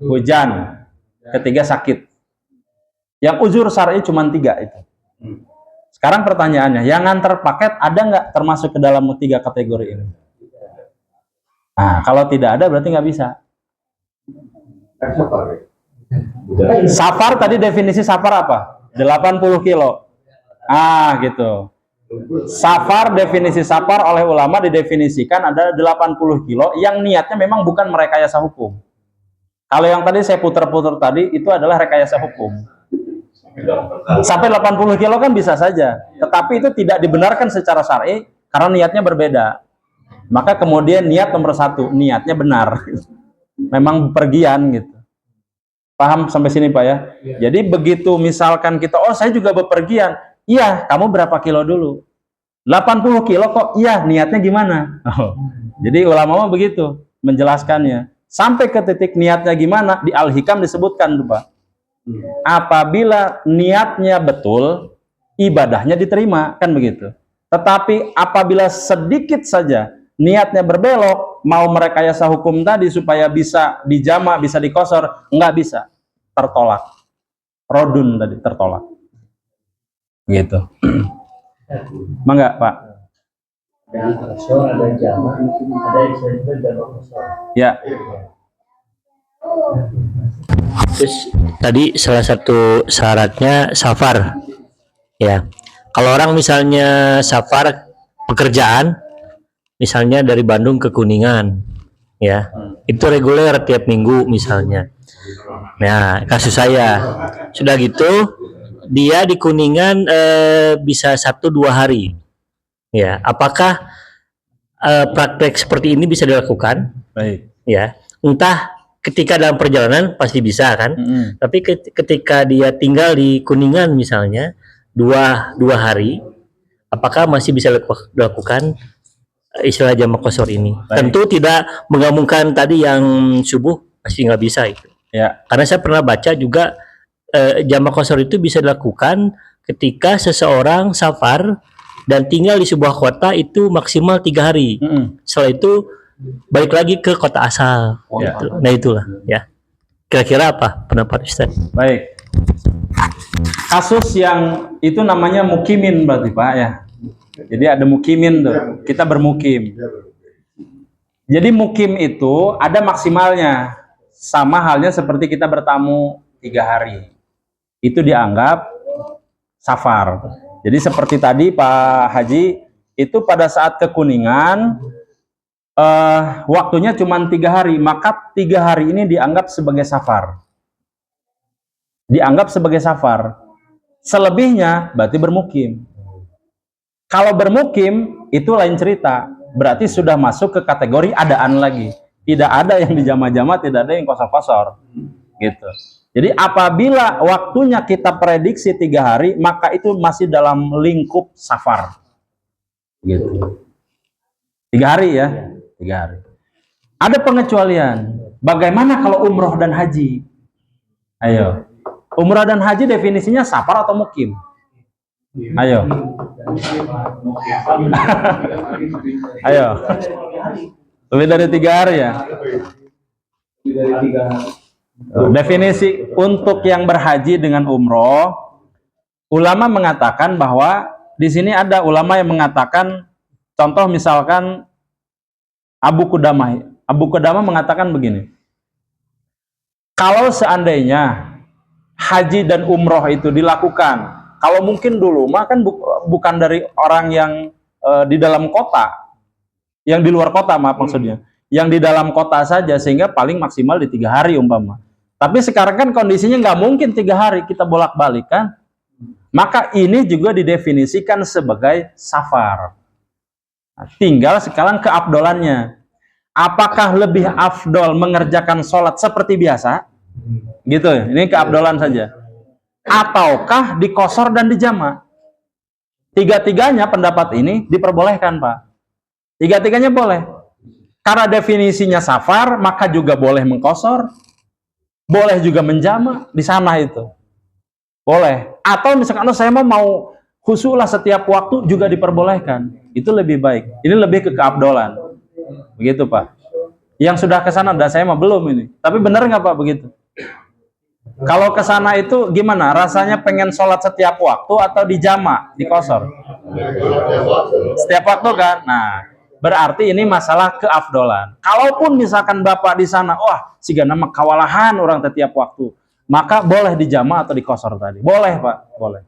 hujan. Ketiga, sakit. Yang uzur syar'i cuma 3 itu. Sekarang pertanyaannya, yang nganter paket ada nggak termasuk ke dalam 3 kategori ini? Nah, kalau tidak ada berarti nggak bisa. Safar tadi definisi safar apa? 80 kilo. Ah, gitu. Safar, definisi safar oleh ulama didefinisikan ada 80 kilo yang niatnya memang bukan merekayasa hukum. Kalau yang tadi saya putar-putar tadi itu adalah rekayasa hukum. Sampai 80 kilo kan bisa saja, tetapi itu tidak dibenarkan secara syar'i karena niatnya berbeda. Maka kemudian niat nomor 1, niatnya benar. Memang pergian gitu. Paham sampai sini Pak ya? Jadi begitu misalkan kita, oh saya juga bepergian. Iya, kamu berapa kilo dulu? 80 kilo kok? Iya, niatnya gimana? Oh. Jadi ulama begitu menjelaskannya. Sampai ke titik niatnya gimana, di Al-Hikam disebutkan tuh Pak. Apabila niatnya betul, ibadahnya diterima, kan begitu. Tetapi apabila sedikit saja niatnya berbelok, mau merekayasa hukum tadi supaya bisa dijamak, bisa dikosor, nggak bisa, tertolak. Rodun tadi tertolak. Gitu. Mangga Pak. Ada kosor, ada jamak, ada istilah jamak kosor. Ya. Terus tadi salah satu syaratnya safar, ya. Kalau orang misalnya safar pekerjaan, misalnya dari Bandung ke Kuningan, ya, itu reguler tiap minggu misalnya. Nah, kasus saya sudah gitu, dia di Kuningan bisa 1-2 hari, ya. Apakah praktek seperti ini bisa dilakukan? Baik. Ya, entah ketika dalam perjalanan pasti bisa kan, tapi ketika dia tinggal di Kuningan misalnya 2 hari, apakah masih bisa dilakukan istilah jamak qasar ini? Baik. Tentu tidak menggabungkan tadi yang subuh, pasti nggak bisa itu. Ya. Karena saya pernah baca juga jamak qasar itu bisa dilakukan ketika seseorang safar dan tinggal di sebuah kota itu maksimal 3 hari. Setelah itu balik lagi ke kota asal. Ya. Gitu. Nah itulah ya. Kira-kira apa pendapat Ustaz? Baik. Kasus yang itu namanya mukimin berarti Pak ya. Jadi ada mukimin tuh. Kita bermukim. Jadi mukim itu ada maksimalnya. Sama halnya seperti kita bertamu 3 hari. Itu dianggap safar. Jadi seperti tadi Pak Haji, itu pada saat ke Kuningan, waktunya cuma 3 hari, maka 3 hari ini dianggap sebagai safar. Dianggap sebagai safar. Selebihnya berarti bermukim. Kalau bermukim itu lain cerita, berarti sudah masuk ke kategori adaan lagi. Tidak ada yang dijama-jama, tidak ada yang kosor-kosor. Gitu. Jadi apabila waktunya kita prediksi 3 hari, maka itu masih dalam lingkup safar. Gitu. 3 hari ya, 3 hari. Ada pengecualian. Bagaimana kalau umroh dan haji? Ayo. Umrah dan haji definisinya safar atau mukim? Ayo. Ayo. Lebih dari 3 hari ya? Definisi untuk yang berhaji dengan umroh, ulama mengatakan bahwa di sini ada ulama yang mengatakan, contoh misalkan Abu Qudamah. Abu Qudamah mengatakan begini. Kalau seandainya haji dan umroh itu dilakukan, kalau mungkin dulu mah kan bukan dari orang yang di dalam kota, yang di luar kota maaf maksudnya, yang di dalam kota saja, sehingga paling maksimal di 3 hari umpama. Tapi sekarang kan kondisinya nggak mungkin 3 hari kita bolak-balik kan, maka ini juga didefinisikan sebagai safar. Nah, tinggal sekarang keafdolannya, apakah lebih afdol mengerjakan sholat seperti biasa? Gitu, ini keabdolan saja. Ataukah dikosor dan dijama? Tiga-tiganya pendapat ini diperbolehkan, Pak. Tiga-tiganya boleh. Karena definisinya safar, maka juga boleh mengkosor, boleh juga menjama di sana itu. Boleh. Atau misalkan saya mau khusyuklah setiap waktu juga diperbolehkan. Itu lebih baik. Ini lebih ke keabdolan. Begitu, Pak. Yang sudah ke sana, saya mah belum ini. Tapi benar nggak, Pak, begitu? Kalau ke sana itu gimana? Rasanya pengen sholat setiap waktu atau dijama, dikosor? Setiap waktu kan? Nah, berarti ini masalah keafdolan. Kalaupun misalkan Bapak di sana, wah, siga nama kawalahan orang setiap waktu, maka boleh dijama atau dikosor tadi. Boleh, Pak, boleh.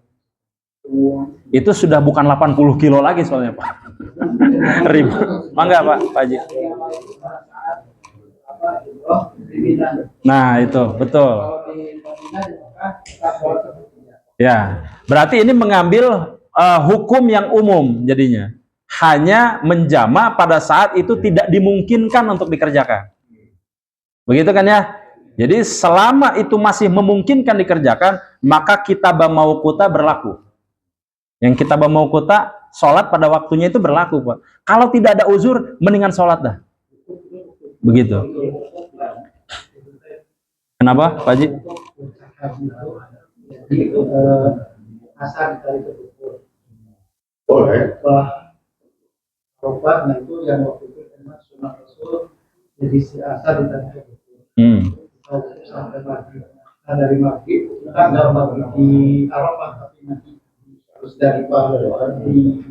Itu sudah bukan 80 kilo lagi soalnya, Pak. Ribu. Mangga, Pak Haji. Nah, itu betul. Ya, berarti ini mengambil hukum yang umum jadinya. Hanya menjama pada saat itu tidak dimungkinkan untuk dikerjakan. Begitu kan ya? Jadi selama itu masih memungkinkan dikerjakan, maka kitabah mauquta berlaku. Yang kitabah mauquta, sholat pada waktunya itu berlaku, Pak. Kalau tidak ada uzur, mendingan sholat dah. Begitu. Kenapa, Pak Haji? Asal ditarik ke kubur. Boleh. Nah itu yang waktu itu karena sunnah Rasul, jadi si asal ditarik ke kubur. Sampai maghrib. Nah dari maghrib, kita nggak maghrib di Arafah, tapi nanti terus dari maghrib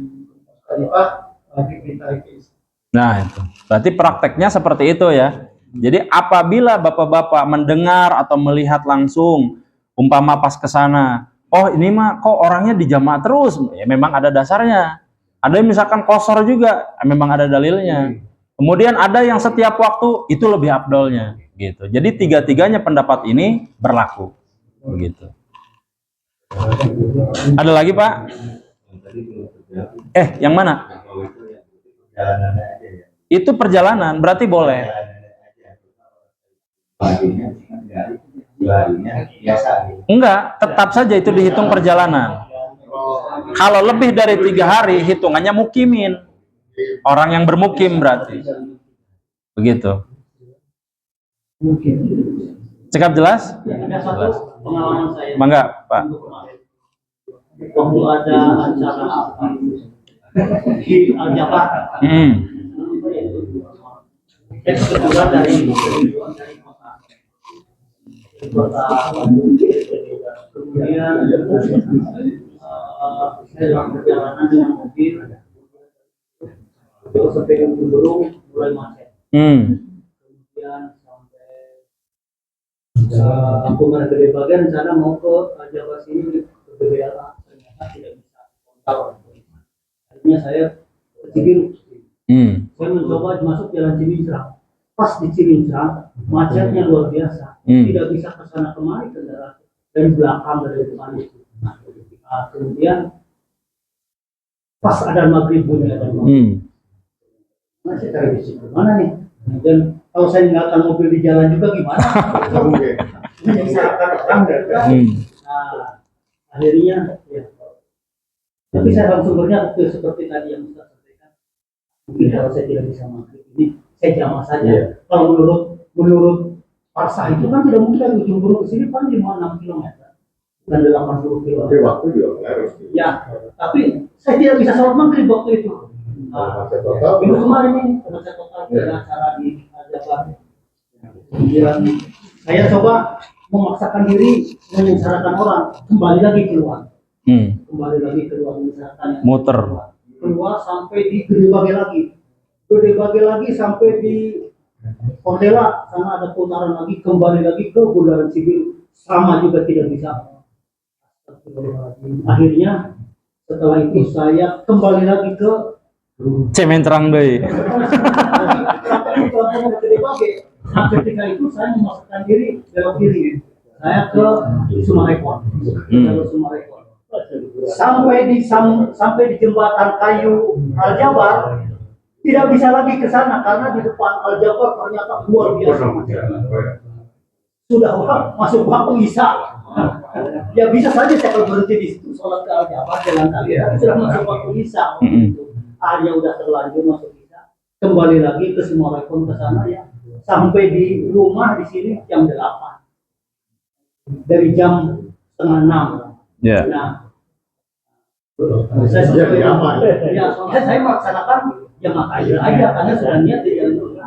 ditarik ke Islam. Nah, itu. Berarti prakteknya seperti itu ya. Jadi apabila bapak-bapak mendengar atau melihat langsung, umpama pas ke sana, oh ini mah kok orangnya dijamaah terus, ya memang ada dasarnya. Ada yang misalkan kosor juga, memang ada dalilnya. Kemudian ada yang setiap waktu, itu lebih afdolnya. Gitu. Jadi tiga-tiganya pendapat ini berlaku. Begitu. Ada lagi, Pak? Yang mana? Itu perjalanan, berarti boleh. Enggak, tetap saja itu dihitung perjalanan. Kalau lebih dari 3 hari, hitungannya mukimin. Orang yang bermukim berarti. Begitu. Cekap jelas? Jelas. Pengalaman saya. Mangga, Pak. Waktu ada acara apa? di Al-Jabar. Itu kebetulan dari kota Bandung. Kemudian saya dalam perjalanan dengan mobil terus sampai ke Gunung mulai macet. Kemudian sampai Kampung Gede Bagian sana mau ke Jawa sini ke BBLA, ternyata tidak bisa kontak. Akhirnya saya ke Cibiru. Saya mencoba masuk jalan Cilincrang. Pas di Cilincrang macetnya luar biasa, tidak bisa ke sana kemari kendaraan dari belakang dari depan itu. Kemudian pas ada maghrib bunyi ada maghrib. Masih cari di situ mana nih? Kemudian kalau saya ninggalkan mobil di jalan juga gimana? Mungkin. Nah, akhirnya ya. Tapi saya langsung berniat seperti tadi yang Ustaz sampaikan. Mungkin kalau saya tidak bisa maghrib ini saya jamah saja. Kalau menurut Parsa itu kan tidak mungkin dari ujung Gunung ke sini paling 5-6 km dan 80 km. Tapi waktu juga harus. Ya, tapi saya tidak bisa sholat maghrib waktu itu. Minggu kemarin ini karena saya total ada acara di Jabar. Kemudian saya coba memaksakan diri menyengsarakan orang kembali lagi keluar. Kembali lagi keluar menyengsarakan. Muter. Keluar sampai di Gede Bage lagi sampai di Kondela, sana ada putaran lagi, kembali lagi ke Bundaran Cibiru, sama juga tidak bisa. Akhirnya setelah itu saya kembali lagi ke Cementrang deh. sampai di Pelabuhan Gede Bage. Nah, ketika itu saya memaksakan diri belok kiri, saya ke Sumarekon, sampai di jembatan kayu Al-Jabar. Tidak bisa lagi ke sana karena di depan Al-Jabar ternyata luar biasa. Sudah masuk waktu Isya. Ya bisa saja saya kalau berhenti di situ sholat ke Al-Jabar jalan kaki. Tapi sudah masuk waktu Isya. Akhirnya udah terlanjur masuk Isya. Kembali lagi ke Sumarekon ke sana ya. Sampai di rumah di sini jam 8. Dari jam 5:30. Ya. Nah, saya melaksanakan ya makanya aja karena sudah niat di jalan itu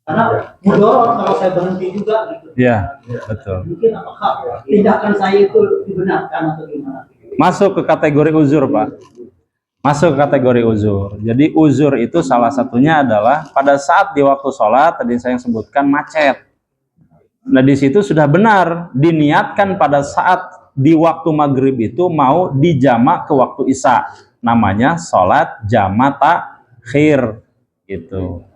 karena mudorot kalau saya berhenti juga gitu. Iya, betul. Mungkin apakah tindakan saya itu dibenarkan atau gimana? Masuk ke kategori uzur, Pak. Masuk ke kategori uzur. Jadi uzur itu salah satunya adalah pada saat di waktu sholat tadi saya sebutkan macet. Nah di situ sudah benar diniatkan pada saat di waktu maghrib itu mau dijamak ke waktu isya. Namanya sholat jamak takhir gitu.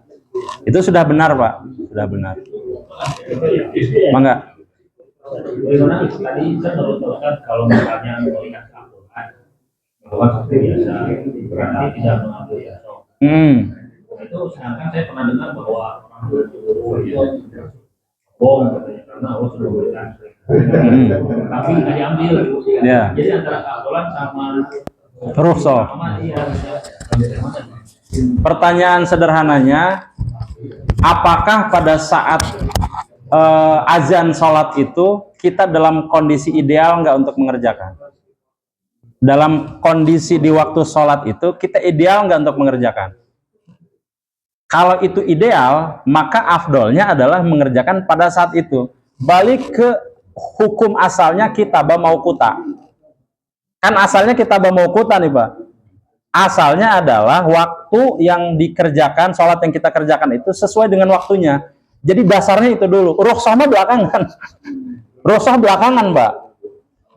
Itu sudah benar, Pak. Sudah benar. Mangga. Bagaimana tadi saya teruskan kalau misalnya melihat Al-Quran bahwa seperti biasa berarti tidak mengambil ya. Itu sedangkan saya pernah dengar bahwa orang bohong katanya karena Allah sudah memberikan tapi nggak diambil. Ya. Jadi antara Al-Quran sama Rukhsah. Pertanyaan sederhananya, apakah pada saat azan sholat itu kita dalam kondisi ideal nggak untuk mengerjakan? Dalam kondisi di waktu sholat itu kita ideal nggak untuk mengerjakan? Kalau itu ideal, maka afdolnya adalah mengerjakan pada saat itu. Balik ke hukum asalnya kitabah mauquta. Kan asalnya kitabah mauquta nih, Pak. Asalnya adalah waktu yang dikerjakan, sholat yang kita kerjakan itu sesuai dengan waktunya. Jadi dasarnya itu dulu. Rukhsahnya belakangan. Rukhsah belakangan, Mbak.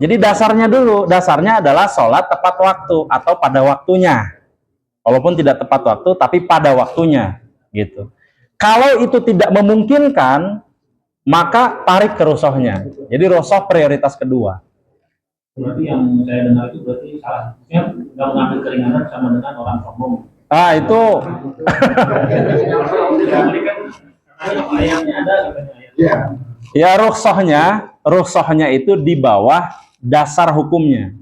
Jadi dasarnya dulu. Dasarnya adalah sholat tepat waktu atau pada waktunya. Walaupun tidak tepat waktu, tapi pada waktunya. Gitu. Kalau itu tidak memungkinkan, maka tarik ke rukhsahnya. Jadi rukhsah prioritas kedua. Berarti yang saya dengar itu berarti salah. Maksudnya nggak mengambil keringanan sama dengan orang sombong. Ah, itu. Ayatnya ada katanya. Ya rukhsahnya itu di bawah dasar hukumnya.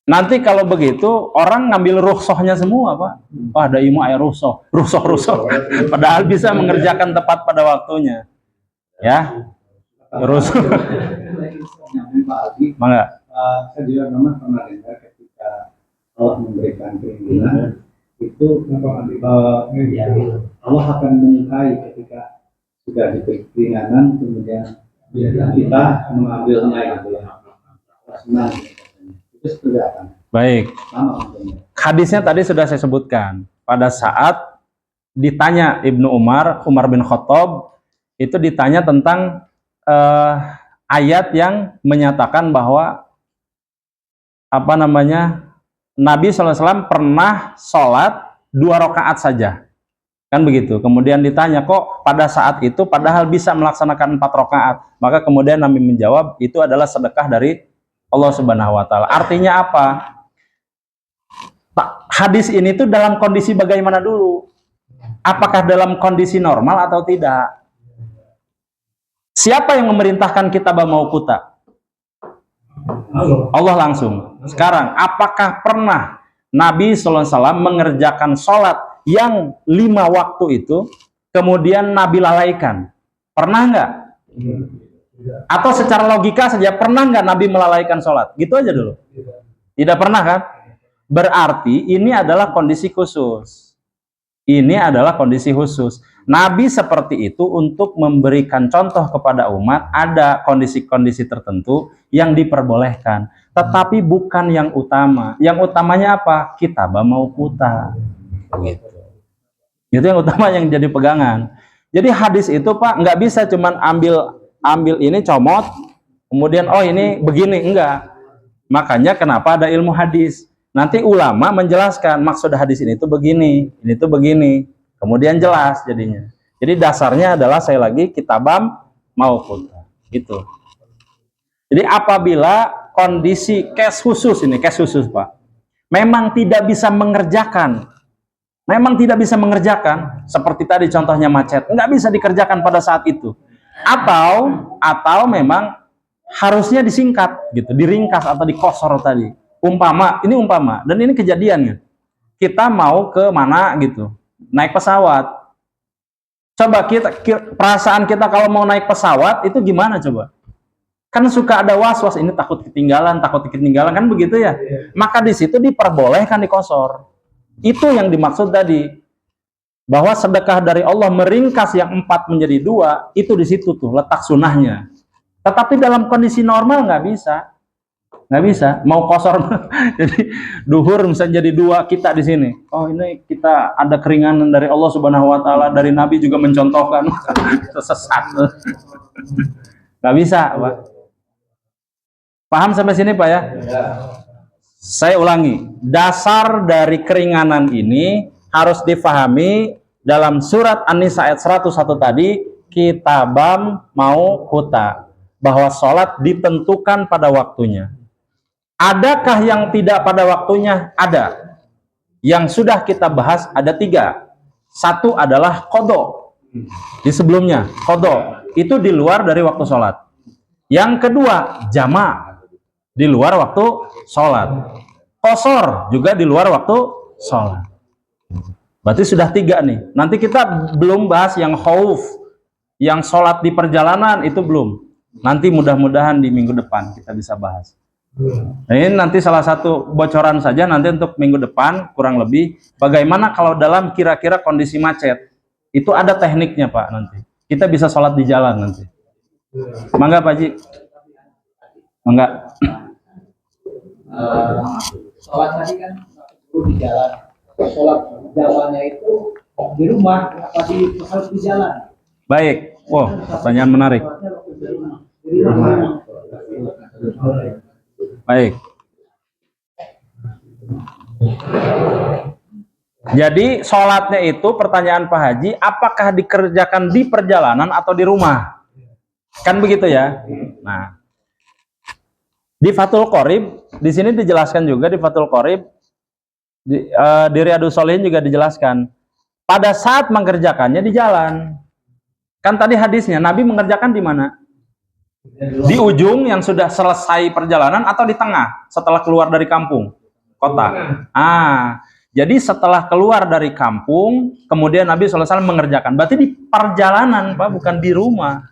Nanti kalau begitu orang ngambil rukhsahnya semua, Pak. Wah, ada ilmu ayat rukhsah. Padahal bisa mengerjakan tepat pada waktunya. Ya. Terus Pak Aldi, Mangga. saya juga memang pernah dengar ketika Allah memberikan keringanan, itu ya, Allah akan menyukai ketika sudah diberi keringanan kemudian kita mengambilnya gitu ya. Senang. Itu seperti apa? Baik. Sama maksudnya. Hadisnya tadi sudah saya sebutkan. Pada saat ditanya Ibnu Umar bin Khattab, itu ditanya tentang ayat yang menyatakan bahwa Nabi SAW pernah sholat 2 rakaat saja, kan begitu. Kemudian ditanya, kok pada saat itu padahal bisa melaksanakan 4 rakaat. Maka kemudian Nabi menjawab, itu adalah sedekah dari Allah Subhanahu Wa Taala. Artinya apa? Hadis ini tuh dalam kondisi bagaimana dulu? Apakah dalam kondisi normal atau tidak? Siapa yang memerintahkan kita mau kuta? Allah langsung. Sekarang, apakah pernah Nabi SAW mengerjakan sholat yang 5 waktu itu, kemudian Nabi lalaikan? Pernah nggak? Atau secara logika saja, pernah nggak Nabi melalaikan sholat? Gitu aja dulu. Tidak pernah kan? Berarti ini adalah kondisi khusus. Ini adalah kondisi khusus. Nabi seperti itu untuk memberikan contoh kepada umat, ada kondisi-kondisi tertentu yang diperbolehkan. Tetapi bukan yang utama. Yang utamanya apa? Kitabah mauquta. Gitu. Itu yang utama yang jadi pegangan. Jadi hadis itu Pak, nggak bisa cuman ambil ini comot, kemudian oh ini begini, enggak. Makanya kenapa ada ilmu hadis. Nanti ulama menjelaskan maksud hadis ini tuh begini, ini tuh begini. Kemudian jelas jadinya. Jadi dasarnya adalah saya lagi kitabam mauquta. Gitu. Jadi apabila kondisi case khusus ini, case khusus Pak, memang tidak bisa mengerjakan, seperti tadi contohnya macet, nggak bisa dikerjakan pada saat itu. Atau memang harusnya disingkat gitu, diringkas atau dikosor tadi. Umpama dan ini kejadian ya. Kita mau ke mana gitu, naik pesawat. Coba perasaan kita kalau mau naik pesawat itu gimana coba? Kan suka ada was-was, ini takut ketinggalan kan begitu ya. Maka di situ diperbolehkan dikosor. Itu yang dimaksud tadi. Bahwa sedekah dari Allah meringkas yang 4 menjadi 2, itu di situ tuh letak sunahnya. Tetapi dalam kondisi normal nggak bisa, mau kosor. Jadi duhur misalnya jadi 2, kita di sini. Oh ini kita ada keringanan dari Allah Subhanahu Wa Taala, dari Nabi juga mencontohkan. Sesat. Nggak bisa, Pak. Paham sampai sini Pak ya? Saya ulangi, dasar dari keringanan ini harus difahami dalam surat An-Nisa ayat 101 tadi, kitabam mauquta, bahwa sholat ditentukan pada waktunya. Adakah yang tidak pada waktunya? Ada. Yang sudah kita bahas ada 3. Satu adalah qadha. Di sebelumnya, qadha itu di luar dari waktu sholat. Yang kedua, jama' di luar waktu sholat. Qasar juga di luar waktu sholat. Berarti sudah 3 nih. Nanti kita belum bahas yang khauf, yang sholat di perjalanan itu belum. Nanti mudah-mudahan di minggu depan kita bisa bahas. Nah, ini nanti salah satu bocoran saja nanti untuk minggu depan kurang lebih. Bagaimana kalau dalam kira-kira kondisi macet? Itu ada tekniknya Pak nanti. Kita bisa sholat di jalan nanti. Mangga Pak Haji. Mangga. Sholat tadi kan di jalan. Sholat jalannya itu di rumah apa harus di jalan? Baik. Wow, pertanyaan menarik. Baik. Jadi sholatnya itu pertanyaan Pak Haji, apakah dikerjakan di perjalanan atau di rumah? Kan begitu ya. Nah, di Fathul Qorib di sini dijelaskan juga di Fathul Qorib, di Riyadhus Shalihin juga dijelaskan. Pada saat mengerjakannya di jalan. Kan tadi hadisnya Nabi mengerjakan di mana? Di ujung yang sudah selesai perjalanan atau di tengah setelah keluar dari kampung kota. Jadi setelah keluar dari kampung kemudian Nabi SAW mengerjakan. Berarti di perjalanan Pak, bukan di rumah.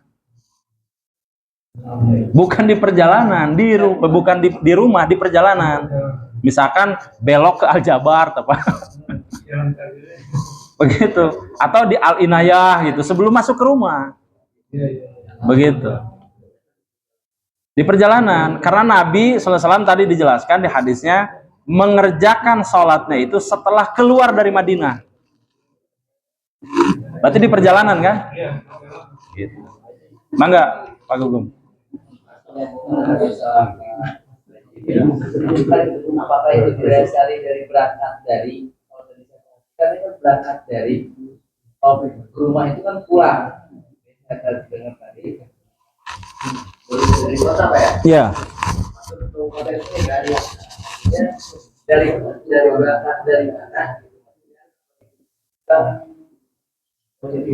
Bukan di perjalanan, bukan di rumah, di perjalanan. Misalkan belok ke Al-Jabar apa begitu, atau di Al-Inayah gitu sebelum masuk ke rumah. Begitu. Di perjalanan, karena Nabi SAW tadi dijelaskan di hadisnya mengerjakan sholatnya itu setelah keluar dari Madinah. Berarti di perjalanan kan? Gitu. Mangga, Pak Gugum. Apakah itu berdasari dari berangkat dari organisasi? Kan itu berangkat dari rumah itu kan pulang. Dengar tadi. Dari kota Pak ya? Iya. Masuk ke kota itu dari berangkat dari mana?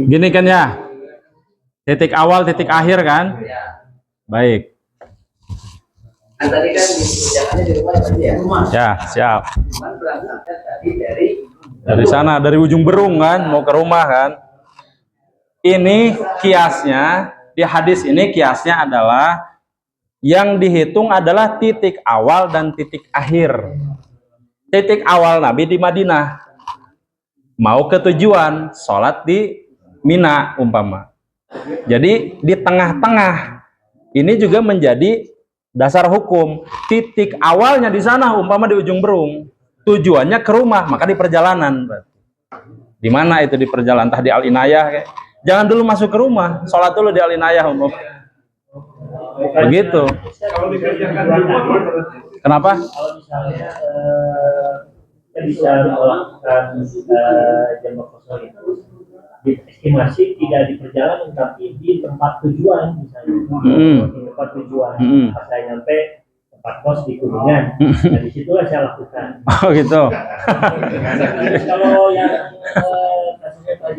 Gini kan ya. Titik awal, titik akhir kan? Ya. Baik. Kan tadi kan jalannya di rumah tadi ya? Rumah. Ya, siap. Cuman berangkatnya tadi dari Sana, dari ujung Berung kan, mau ke rumah kan. Ini kiasnya, di hadis ini kiasnya adalah yang dihitung adalah titik awal dan titik akhir. Titik awal Nabi di Madinah, mau ke tujuan, sholat di Mina umpama. Jadi di tengah-tengah, ini juga menjadi dasar hukum. Titik awalnya di sana umpama di ujung Berung, tujuannya ke rumah, maka di perjalanan. Di mana itu di perjalanan? Entah di Al-Inayah kayak. Jangan dulu masuk ke rumah, sholat dulu di Al-Inayah umpama. Begitu. Kenapa? Kalau misalnya kita bisa melakukan jamak kosong itu diestimasi tidak di perjalanan tapi di tempat tujuan misalnya. Di tempat tujuan. Pas saya nyampe tempat kos di Kuningan, nah disitulah saya lakukan. Oh gitu. Terus kalau yang kasusnya Pak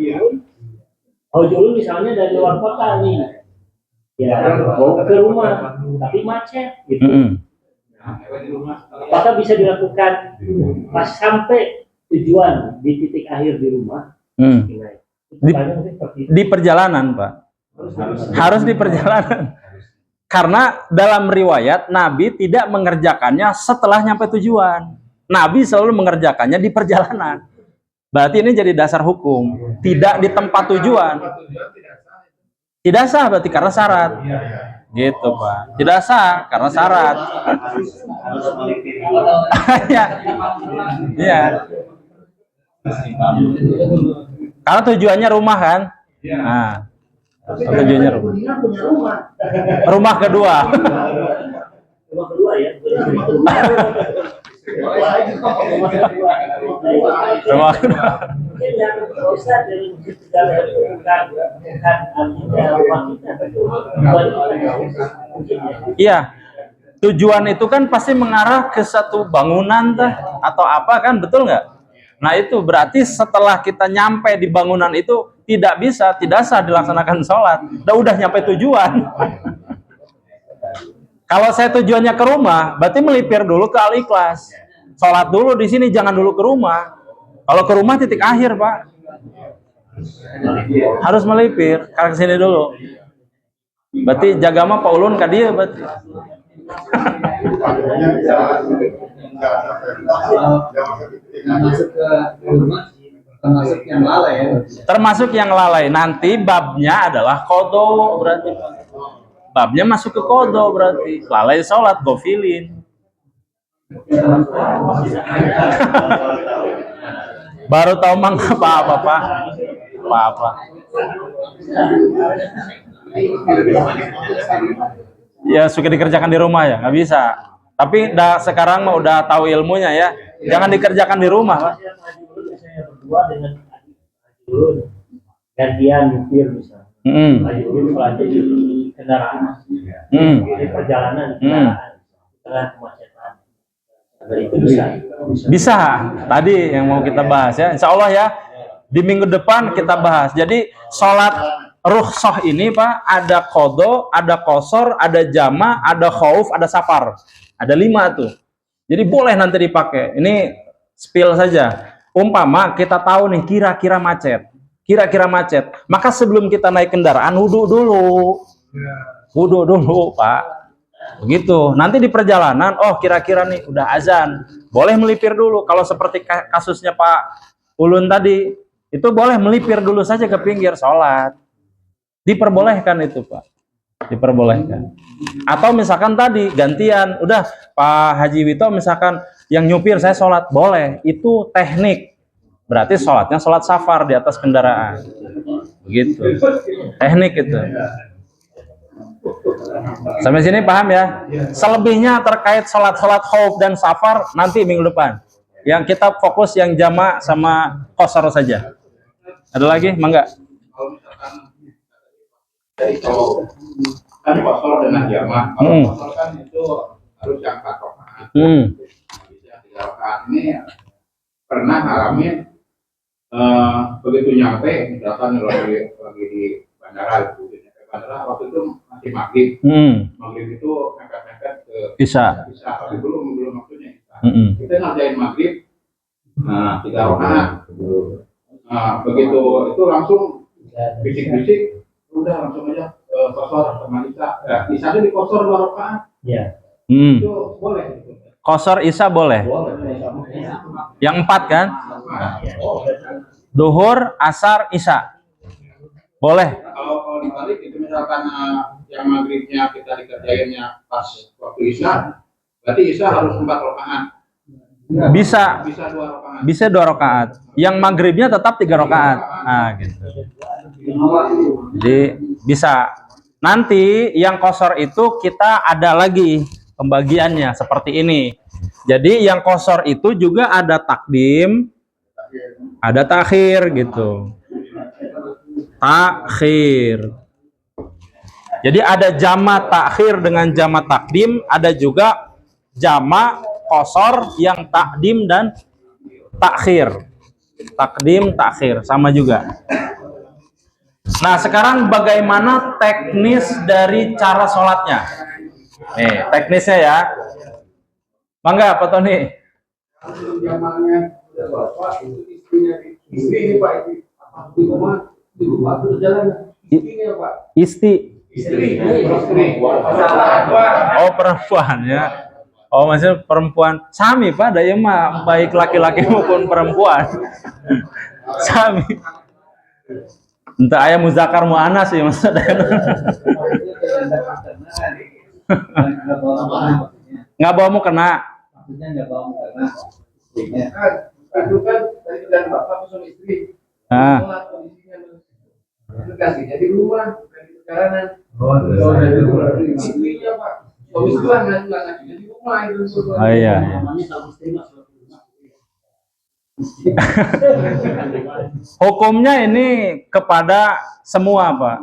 Julun misalnya dari luar kota nih, ya mau ke rumah tapi macet gitu. Apakah bisa dilakukan pas sampai tujuan di titik akhir di rumah? Di perjalanan, Pak. Harus di perjalanan. Karena dalam riwayat Nabi tidak mengerjakannya setelah nyampe tujuan. Nabi selalu mengerjakannya di perjalanan. Berarti ini jadi dasar hukum. Tidak di tempat tujuan. Tidak sah berarti karena syarat. Gitu, Pak. Tidak sah karena syarat. Iya. Iya. Karena tujuannya rumah kan? Nah, tujuannya rumah. Rumah kedua. Rumah kedua ya. Rumah kedua. Mungkin yang usah dari bukan rumah kita. Iya. Tujuan itu kan pasti mengarah ke satu bangunan atau apa kan, betul nggak? Nah itu berarti setelah kita nyampe di bangunan itu tidak sah dilaksanakan sholat. Udah nyampe tujuan. Kalau saya tujuannya ke rumah, berarti melipir dulu ke Al-Ikhlas. Sholat dulu di sini, jangan dulu ke rumah. Kalau ke rumah titik akhir, Pak. Harus melipir, ke sini dulu. Berarti jaga mah Pak Ulun ke dia berarti. Termasuk yang lalai ya. Termasuk yang lalai. Nanti babnya adalah qadha berarti. Babnya masuk ke qadha berarti. Lalai sholat, gofilin. Baru tahu mang apa-apa, Pak. Apa-apa. Ya suka dikerjakan di rumah ya, nggak bisa. Tapi sekarang mah udah tahu ilmunya ya. Jangan dikerjakan di rumah, Pak. Saya berdua dengan Julun gantian nyetir misalnya. Julun pelajari di kendaraan, di perjalanan kendaraan, tengah kemacetan. Itu Bisa. Tadi yang mau kita bahas ya. Insya Allah ya. Di minggu depan kita bahas. Jadi sholat rukhsah ini Pak, ada qadha, ada qasar, ada jama, ada khauf, ada safar. Ada 5 tuh. Jadi boleh nanti dipakai. Ini spill saja. Umpama kita tahu nih kira-kira macet. Maka sebelum kita naik kendaraan wudu dulu. Wudu dulu, Pak. Begitu. Nanti di perjalanan, oh kira-kira nih udah azan. boleh melipir dulu. Kalau seperti kasusnya Pak Ulun tadi, itu boleh melipir dulu saja ke pinggir sholat. Diperbolehkan itu Pak, diperbolehkan. Atau misalkan tadi gantian, udah Pak Haji Wito misalkan yang nyupir, saya sholat, boleh. Itu teknik, berarti sholatnya sholat safar di atas kendaraan, begitu. Teknik itu. Sampai sini paham ya? Selebihnya terkait sholat-sholat khauf dan safar nanti minggu depan. Yang kita fokus yang jama' sama qasar saja. Ada lagi? Mangga. Kalau kan kosor dengan jamaah, kalau kosor kan itu harus yang 4 rakaat. Yang 3 rakaat ini pernah ngalamin begitu nyampe, misalkan lagi di bandara, waktu itu masih maghrib. Maghrib itu mepet-mepet ke Isya. tapi belum waktunya Isya. Kita ngerjain maghrib, 3 rakaat. Begitu itu langsung bisik-bisik, udah langsung aja kosor sama Isya. Isya itu dikosor 2 rakaat. Itu boleh. Qasar Isya boleh. Yang 4 kan? Duhur, asar, Isya. Boleh. Kalau dibalik itu misalkan yang maghribnya kita dikerjainnya pas waktu Isya, berarti Isya harus 4 rakaat. Bisa. Bisa 2 rakaat. Bisa 2 rakaat. Yang maghribnya tetap 3 rakaat. Nah, gitu. Jadi bisa. Nanti yang qasar itu kita ada lagi pembagiannya seperti ini. Jadi yang qasar itu juga ada takdim, ada takhir gitu. Takhir. Jadi ada jama takhir dengan jama takdim, ada juga jama qasar yang takdim dan takhir. Takdim, takhir sama juga. Nah, sekarang bagaimana teknis dari cara sholatnya? Nih, teknisnya ya. Mangga, Pak Tony. Zamannya bapak itu istri ini Pak, di rumah terus jalan istrinya Pak. Istri. Istri. Oh, perempuan ya. Oh, maksudnya perempuan. Sami Pak, daya mah baik laki-laki maupun perempuan. Sami. Entah ayah muzakar mu'anas sih maksudnya. Nggak bawa mu kena. Maksudnya nggak bawa karena istrinya. Itu kan tadi dan bapak suami istri. Kondisinya itu kasih jadi rumah bukan di perjalanan. Dari rumah. Istrinya Pak. Suami istri nggak ngaji di rumah itu. Oh iya. Hukumnya ini kepada semua Pak.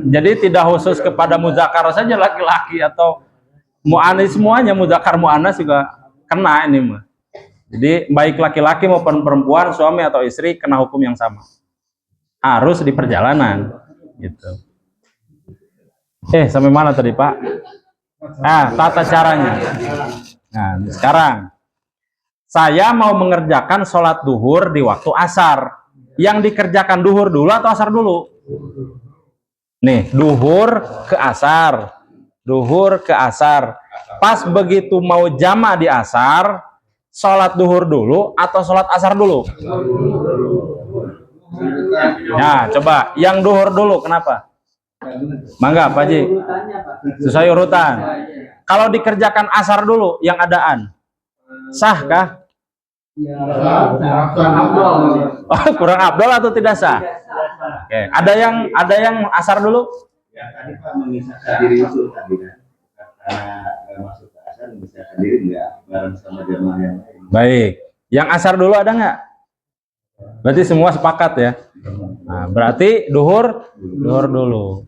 Jadi tidak khusus kepada muzakar saja laki-laki atau mu'anis, semuanya muzakar mu'anas juga kena ini mah. Jadi baik laki-laki maupun perempuan, suami atau istri kena hukum yang sama. Harus di perjalanan gitu. Sampai mana tadi Pak? Tata caranya. Nah, sekarang saya mau mengerjakan sholat duhur di waktu asar. Yang dikerjakan duhur dulu atau asar dulu? Nih, duhur ke asar. Duhur ke asar. Pas begitu mau jama di asar, sholat duhur dulu atau sholat asar dulu? Nah, coba yang duhur dulu, kenapa? Mangga, Pak Haji. Sesuai urutan. Kalau dikerjakan asar dulu, yang adaan, sah kah? Kurang abdol atau tidak sah? Oke. Ada yang asar dulu? Ya tadi Pak memisahkan diri itu tadi kan, karena masuk ke asar memisahkan diri nggak bareng sama jamaah yang lain. Baik. Yang asar dulu ada nggak? Berarti semua sepakat ya. Nah, berarti duhur dulu.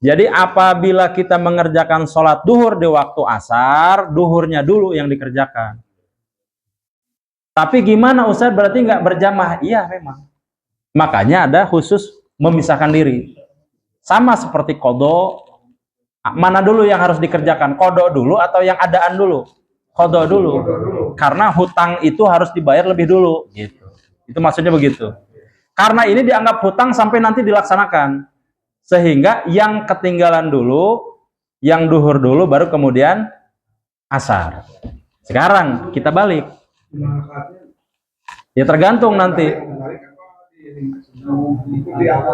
Jadi apabila kita mengerjakan sholat duhur di waktu asar, duhurnya dulu yang dikerjakan. Tapi gimana Ustaz, berarti nggak berjamaah? Iya memang. Makanya ada khusus memisahkan diri. Sama seperti qadha, mana dulu yang harus dikerjakan? Qadha dulu atau yang adaan dulu? Qadha dulu. Karena hutang itu harus dibayar lebih dulu. Gitu. Itu maksudnya begitu. Karena ini dianggap hutang sampai nanti dilaksanakan. Sehingga yang ketinggalan dulu, yang duhur dulu, baru kemudian asar. Sekarang kita balik. Ya tergantung nanti.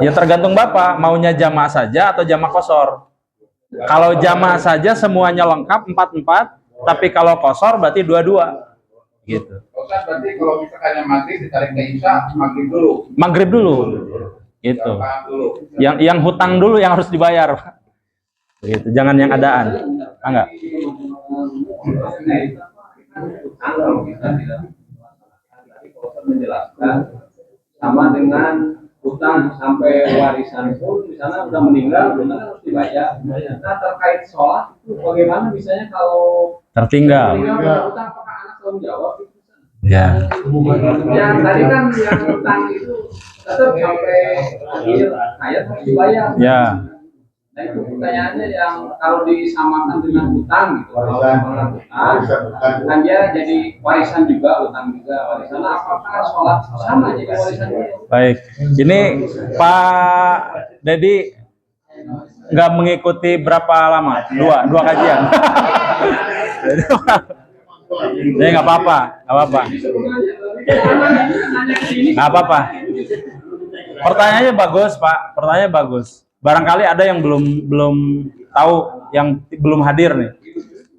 Ya tergantung Bapak, maunya jamaah saja atau jamaah qashar. Kalau jamaah saja semuanya lengkap 4-4, tapi kalau qashar berarti 2-2. Gitu. Ustaz, berarti kalau misalkan yang maghrib ditarik ke isya, maghrib dulu. Maghrib dulu. Gitu. Yang hutang dulu yang harus dibayar. Gitu. Jangan yang adaan. Enggak. Kalau kita tidak menjelaskan sama dengan hutang sampai warisan pun di sana udah meninggal, benar harus dibayar. Nah terkait sholat itu bagaimana misalnya kalau Tertinggal. hutang apakah anak tanggung jawab? Ya. Yang tadi kan yang hutang itu tetap sampai akhir hayat harus dibayar. Ya. Nah itu pertanyaannya yang kalau disamakan dengan hutang gitu, kalau orang hutang, kan dia jadi warisan juga, hutang juga warisan. Apakah sholat sama jadi warisan juga? Baik. Ini Pak Dedi nggak mengikuti berapa lama? Dua kajian. Ya nggak apa-apa, nggak apa-apa. Pertanyaannya bagus, Pak. Pertanyaannya bagus. Barangkali ada yang belum tahu, yang belum hadir nih.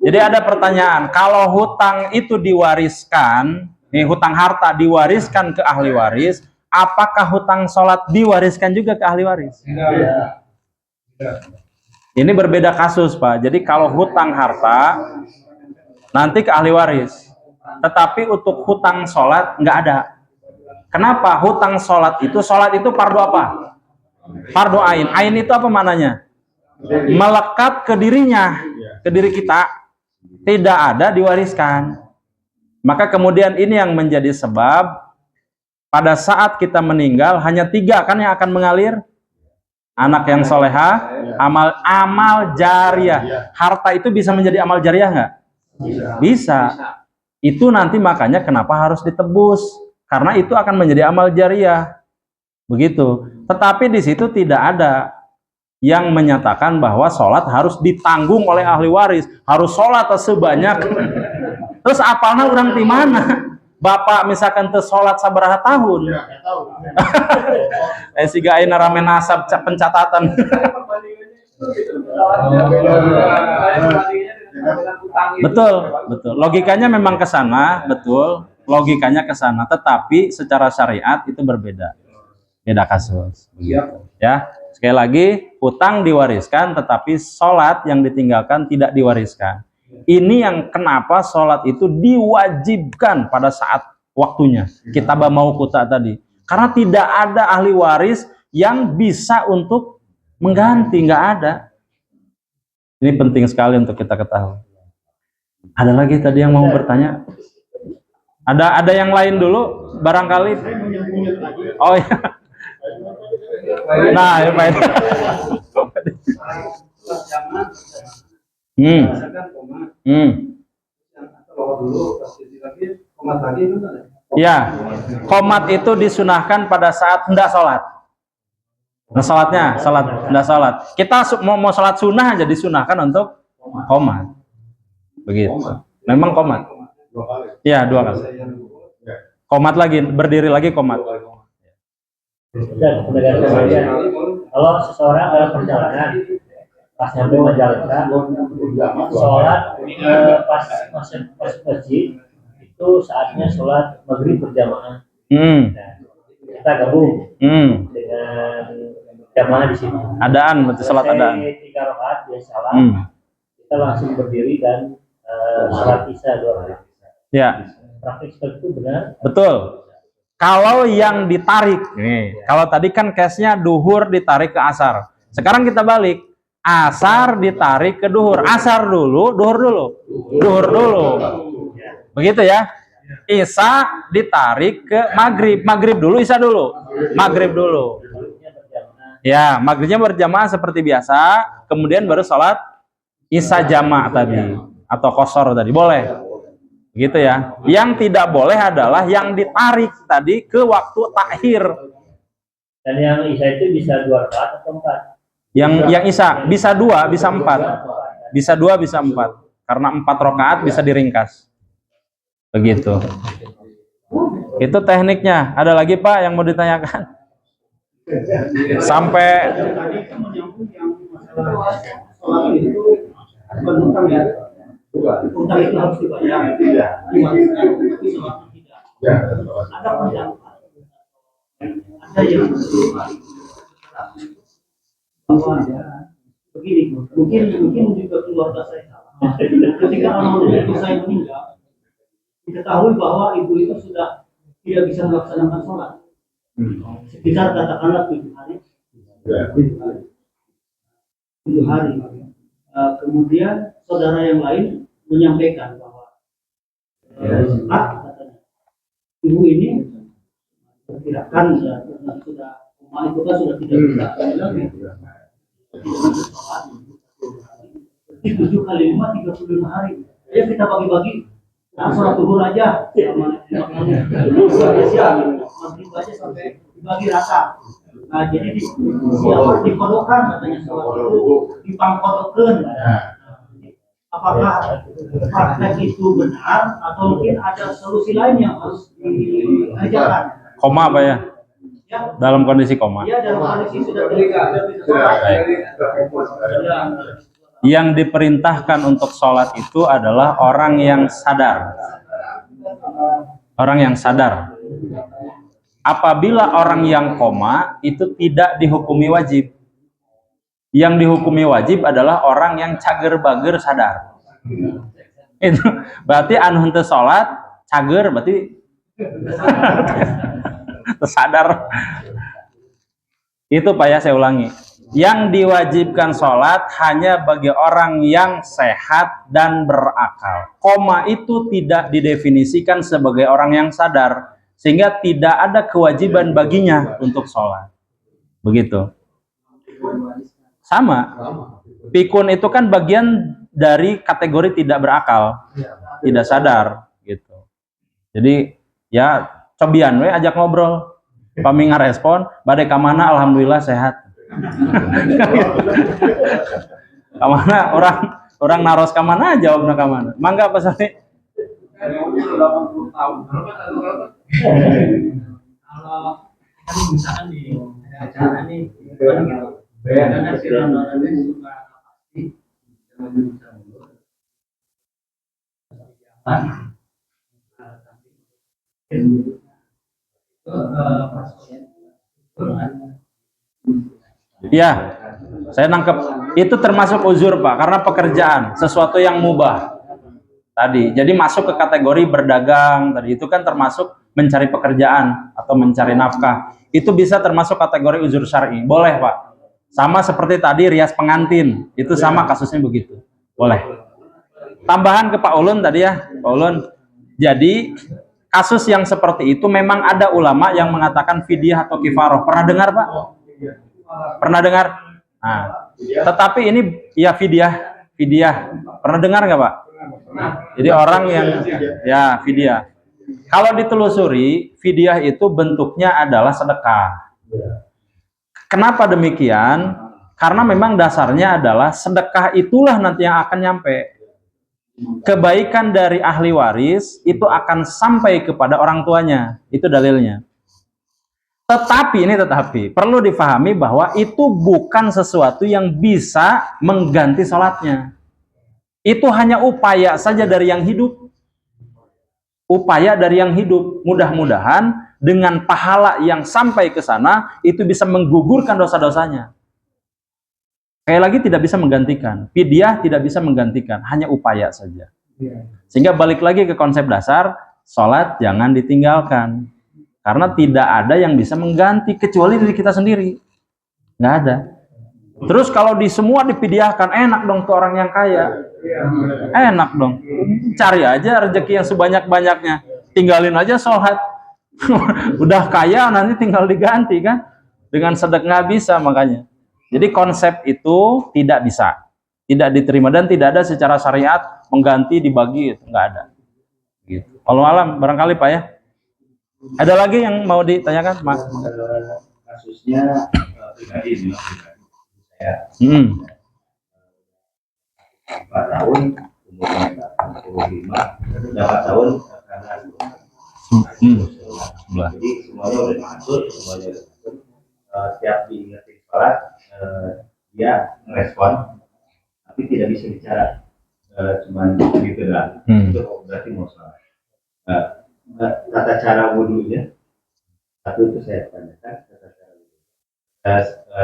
Jadi ada pertanyaan, kalau hutang itu diwariskan, nih hutang harta diwariskan ke ahli waris, apakah hutang sholat diwariskan juga ke ahli waris? Ini berbeda kasus, Pak. Jadi kalau hutang harta nanti ke ahli waris, tetapi untuk hutang sholat nggak ada. Kenapa? Hutang sholat itu fardu apa? Fardu ain. Ain itu apa mananya? Melekat ke dirinya, ke diri kita, tidak ada diwariskan. Maka kemudian ini yang menjadi sebab pada saat kita meninggal hanya 3 kan yang akan mengalir, anak yang soleha, amal jariah. Harta itu bisa menjadi amal jariah nggak? Bisa. Itu nanti makanya kenapa harus ditebus, karena itu akan menjadi amal jariah. Begitu. Tetapi di situ tidak ada yang menyatakan bahwa sholat harus ditanggung oleh ahli waris, harus sholat sebanyak. Terus apalnya orang di mana? Bapak misalkan te sholat sabaraha tahun. Siga ayeuna rame nasab pencatatan. Betul. Logikanya memang ke sana, betul. Logikanya ke sana, tetapi secara syariat itu berbeda. Beda kasus. Ya, sekali lagi hutang diwariskan, tetapi sholat yang ditinggalkan tidak diwariskan. Ini yang kenapa sholat itu diwajibkan pada saat waktunya. Kita mau kuta tadi, karena tidak ada ahli waris yang bisa untuk mengganti, nggak ada. Ini penting sekali untuk kita ketahui. Ada lagi tadi yang mau bertanya? Ada yang lain dulu, barangkali. Oh ya. Nah, ya Pak. Ya, qomat itu disunahkan pada saat hendak sholat. Nah, sholat hendak sholat. Kita mau sholat sunnah aja disunahkan untuk qomat. Begitu. Memang qomat. Ya, 2 kali. Qomat lagi, berdiri lagi qomat. Dan kalau seseorang dalam perjalanan pas nyampe Majalengka sholat pas masuk masjid itu saatnya sholat maghrib berjamaah. Nah, kita gabung dengan jamaah di sini. Adaan, betul, sholat adaan. 3 rakaat dia salat, kita langsung berdiri dan sholat isya 2 rakaat. Ya. Praktik seperti itu benar? Betul. Kalau yang ditarik, nih, kalau tadi kan case-nya duhur ditarik ke asar. Sekarang kita balik, asar ditarik ke duhur, asar dulu, duhur dulu. Begitu ya. Isya ditarik ke maghrib, maghrib dulu, isya dulu, maghrib dulu. Ya, maghribnya berjamaah seperti biasa, kemudian baru sholat isya jama' tadi atau qashar tadi, boleh. Gitu ya. Yang tidak boleh adalah yang ditarik tadi ke waktu takhir. Dan yang isya itu bisa 2 rakaat atau 4? Yang isya bisa 2, bisa 4. Bisa 2, bisa 4. Karena 4 rakaat bisa diringkas. Begitu. Itu tekniknya. Ada lagi Pak yang mau ditanyakan? Sampai Tadi kan menyambung yang masalah sholat itu bukan utang ya. Utang itu harus dibayar. Tidak. Tapi sholat tidak. Ada pendapat. Ada yang bahwa begini, mungkin juga keluarga saya salah. Ketika almarhum ibu saya meninggal, diketahui bahwa ibu itu sudah tidak bisa melaksanakan sholat. Sekitar katakanlah 7 hari. 7 hari. Kemudian saudara yang lain menyampaikan bahwa katanya ibu ini perkirakan sudah rumah itu kan sudah tidak bisa lagi. 7 kali 5 35 hari. Ayo kita bagi-bagi. Nah, sholat zuhur aja sama maghrib aja sampai dibagi rata. Nah, jadi dikodokan katanya sholat itu dipangkodokan. Apakah praktek itu benar atau mungkin ada solusi lain yang harus dikerjakan? koma Pak ya? Ya, Dalam kondisi koma. ya dalam kondisi sudah tidak bisa sholat. Yang diperintahkan untuk sholat itu adalah orang yang sadar. Orang yang sadar. Apabila orang yang koma itu tidak dihukumi wajib. Yang dihukumi wajib adalah orang yang cager-bager sadar. Itu berarti anu henteu sholat, cager berarti sadar. Itu Pak ya, saya ulangi. Yang diwajibkan sholat hanya bagi orang yang sehat dan berakal. Koma itu tidak didefinisikan sebagai orang yang sadar, sehingga tidak ada kewajiban baginya untuk sholat. Begitu. Sama. Pikun itu kan bagian dari kategori tidak berakal, tidak sadar, gitu. Jadi ya cobian we ajak ngobrol, pami ngarespon, badai kamana alhamdulillah sehat. Kamana orang naros kamana jawabna kamana. Mangga Pak Sani. 80 tahun. Kalau misalkan di acara nih karena si Ronaldo ini suka pasti Ya, saya nangkep. Itu termasuk uzur Pak, karena pekerjaan, sesuatu yang mubah tadi. Jadi masuk ke kategori berdagang tadi. Itu kan termasuk mencari pekerjaan atau mencari nafkah. Itu bisa termasuk kategori uzur syar'i. Boleh Pak. Sama seperti tadi rias pengantin. Itu sama kasusnya begitu. Boleh. Tambahan ke Pak Ulun tadi ya, Pak Ulun. Jadi kasus yang seperti itu memang ada ulama yang mengatakan fidyah atau kifaroh. Pernah dengar Pak? Pernah dengar? Nah, tetapi ini ya fidyah. Pernah dengar nggak Pak? Jadi orang yang ya fidyah. Kalau ditelusuri, fidyah itu bentuknya adalah sedekah. Kenapa demikian? Karena memang dasarnya adalah sedekah itulah nanti yang akan nyampe. Kebaikan dari ahli waris itu akan sampai kepada orang tuanya. Itu dalilnya. Tetapi perlu difahami bahwa itu bukan sesuatu yang bisa mengganti sholatnya. Itu hanya upaya saja dari yang hidup. Upaya dari yang hidup. Mudah-mudahan dengan pahala yang sampai ke sana itu bisa menggugurkan dosa-dosanya. Sekali lagi tidak bisa menggantikan. Fidyah tidak bisa menggantikan, hanya upaya saja. Sehingga balik lagi ke konsep dasar, sholat jangan ditinggalkan. Karena tidak ada yang bisa mengganti kecuali diri kita sendiri. Nggak ada. Terus kalau di semua dipidyahkan, enak dong tuh orang yang kaya. Enak dong. Cari aja rezeki yang sebanyak-banyaknya. Tinggalin aja sholat. Udah kaya nanti tinggal diganti kan. Dengan sedekah nggak bisa makanya. Jadi konsep itu tidak bisa. Tidak diterima dan tidak ada secara syariat mengganti dibagi itu. Nggak ada. Gitu. Kalau alam barangkali Pak ya. Ada lagi yang mau ditanyakan, Mas? Kasusnya pribadi saya 4 tahun, kemudian 85, 8 tahun Sebelah. Jadi semuanya udah diatur, semuanya udah diatur. Setiap diingetin sholat, dia ngerespon, tapi tidak bisa bicara, cuman gitu doang. Itu berarti mau sholat. Tata cara wudhunya, satu itu saya tanyakan tata cara wudhu.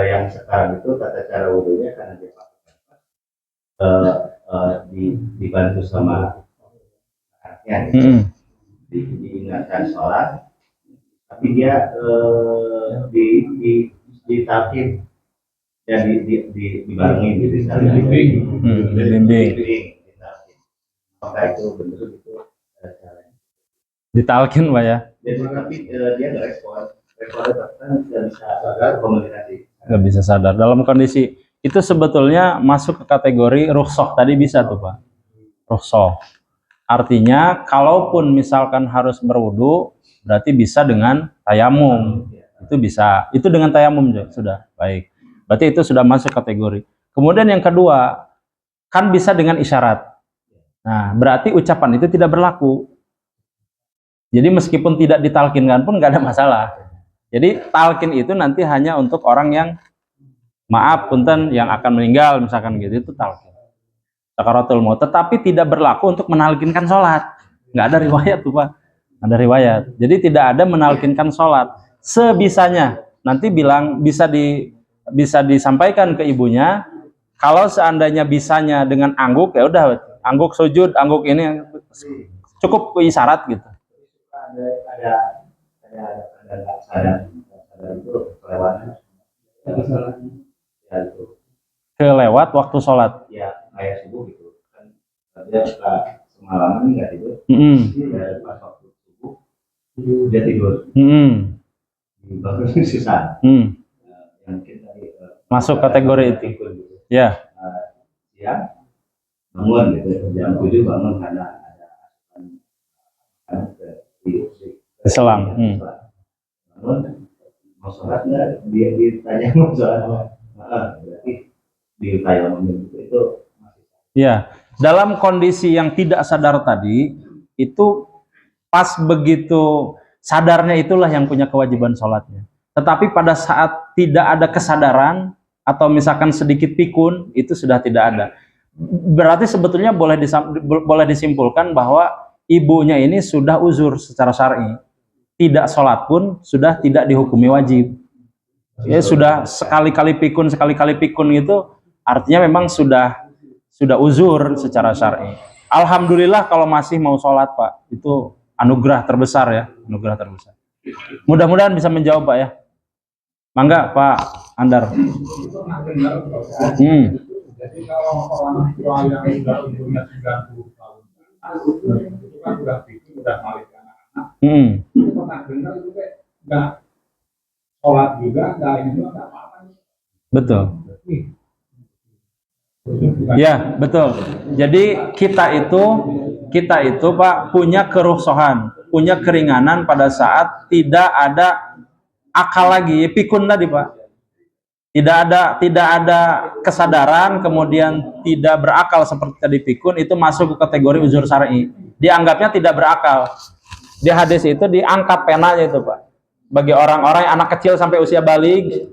Yang sekarang itu tata cara wudhunya karena dia pakai dibantu sama anaknya, diingatkan sholat, tapi dia ditalkin dan dibarengin gitu, dibimbing, maka itu benar itu caranya. Ditalkin Pak ya. Jadi tapi dia nggak respon kan tidak bisa sadar komunikasi. Nggak bisa sadar. Dalam kondisi itu sebetulnya masuk ke kategori rukhsah tadi bisa tuh Pak. Rukhsah. Artinya kalaupun misalkan harus berwudu berarti bisa dengan tayamum. Itu bisa. Itu dengan tayamum sudah baik. Berarti itu sudah masuk kategori. Kemudian yang kedua, kan bisa dengan isyarat. Nah, berarti ucapan itu tidak berlaku. Jadi meskipun tidak ditalkinkan pun nggak ada masalah. Jadi talkin itu nanti hanya untuk orang yang maaf punten yang akan meninggal misalkan gitu, itu talkin. Sakaratul maut, tetapi tidak berlaku untuk menalkinkan sholat. Nggak ada riwayat tuh Pak. Nggak ada riwayat. Jadi tidak ada menalkinkan sholat. Sebisanya nanti bilang bisa disampaikan ke ibunya. Kalau seandainya bisanya dengan angguk ya udah angguk sujud, angguk ini cukup isyarat gitu. Ada nggak sadar itu kelewatan ya itu Kelewat waktu sholat. ya kayak subuh gitu kan dia suka semalaman nggak tidur, pas waktu subuh dia tidur, bangun susah, yang mungkin tadi Masuk kategori itu gitu. ya. Siang bangun gitu jam 7 bangun karena ada Selang. Bangun mau sholat nggak, dia ditanya mau sholat berarti ditayamum itu Ya, dalam kondisi yang tidak sadar tadi itu pas begitu sadarnya itulah yang punya kewajiban sholatnya. Tetapi pada saat tidak ada kesadaran atau misalkan sedikit pikun itu sudah tidak ada. Berarti sebetulnya boleh disimpulkan bahwa ibunya ini sudah uzur secara syar'i. Tidak sholat pun sudah tidak dihukumi wajib. Ya sudah sekali-kali pikun itu artinya memang sudah uzur secara syar'i. Alhamdulillah kalau masih mau sholat Pak, itu anugerah terbesar ya, anugerah terbesar. Mudah-mudahan bisa menjawab Pak ya. Mangga Pak Andar. Jadi kalau orang tua yang sudah umurnya 90 tahun, itu kan udah pikir, udah balik anak-anak. Itu pernah dengar itu kayak nggak sholat juga, nggak ini juga nggak apa-apa. Betul. Ya, betul. Jadi kita itu Pak punya kerusuhan, punya keringanan pada saat tidak ada akal lagi, pikun tadi Pak. Tidak ada kesadaran, kemudian tidak berakal seperti tadi pikun, itu masuk ke kategori uzur syar'i. Dianggapnya tidak berakal. Di hadis itu diangkat penanya itu Pak. Bagi orang-orang yang anak kecil sampai usia baligh,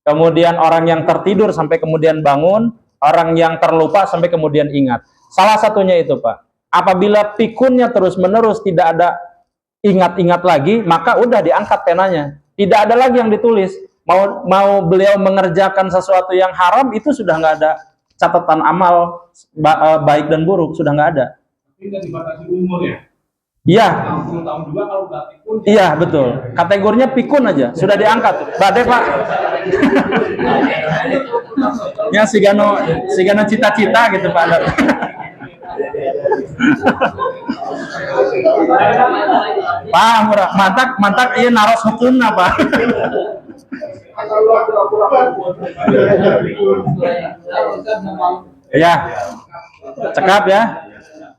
kemudian orang yang tertidur sampai kemudian bangun, orang yang terlupa sampai kemudian ingat. Salah satunya itu Pak. Apabila pikunnya terus-menerus tidak ada ingat-ingat lagi, maka udah diangkat penanya. Tidak ada lagi yang ditulis. Mau beliau mengerjakan sesuatu yang haram, itu sudah nggak ada catatan amal baik dan buruk, sudah nggak ada. Tidak dibatasi umur ya? Iya. 60 tahun juga kalau udah pikun. Iya betul. Kategorinya pikun aja, sudah diangkat. Bade Pak. Ya sigano cita-cita gitu Pak. Pak murah, mantak iya naros hukumna Pak. Ya, cekap ya.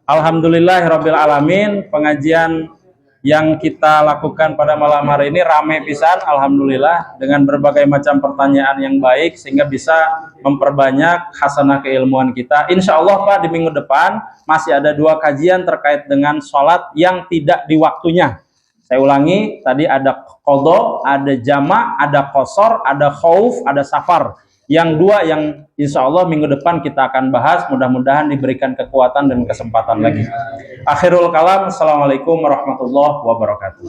Alhamdulillahirabbil alamin, pengajian yang kita lakukan pada malam hari ini rame pisan, alhamdulillah, dengan berbagai macam pertanyaan yang baik sehingga bisa memperbanyak hasanah keilmuan kita. Insya Allah Pak, di minggu depan masih ada 2 kajian terkait dengan sholat yang tidak di waktunya. Saya ulangi, tadi ada qadha, ada jama', ada qasar, ada khauf, ada safar. Yang 2 yang insya Allah minggu depan kita akan bahas, mudah-mudahan diberikan kekuatan dan kesempatan lagi. Akhirul kalam, assalamualaikum warahmatullahi wabarakatuh.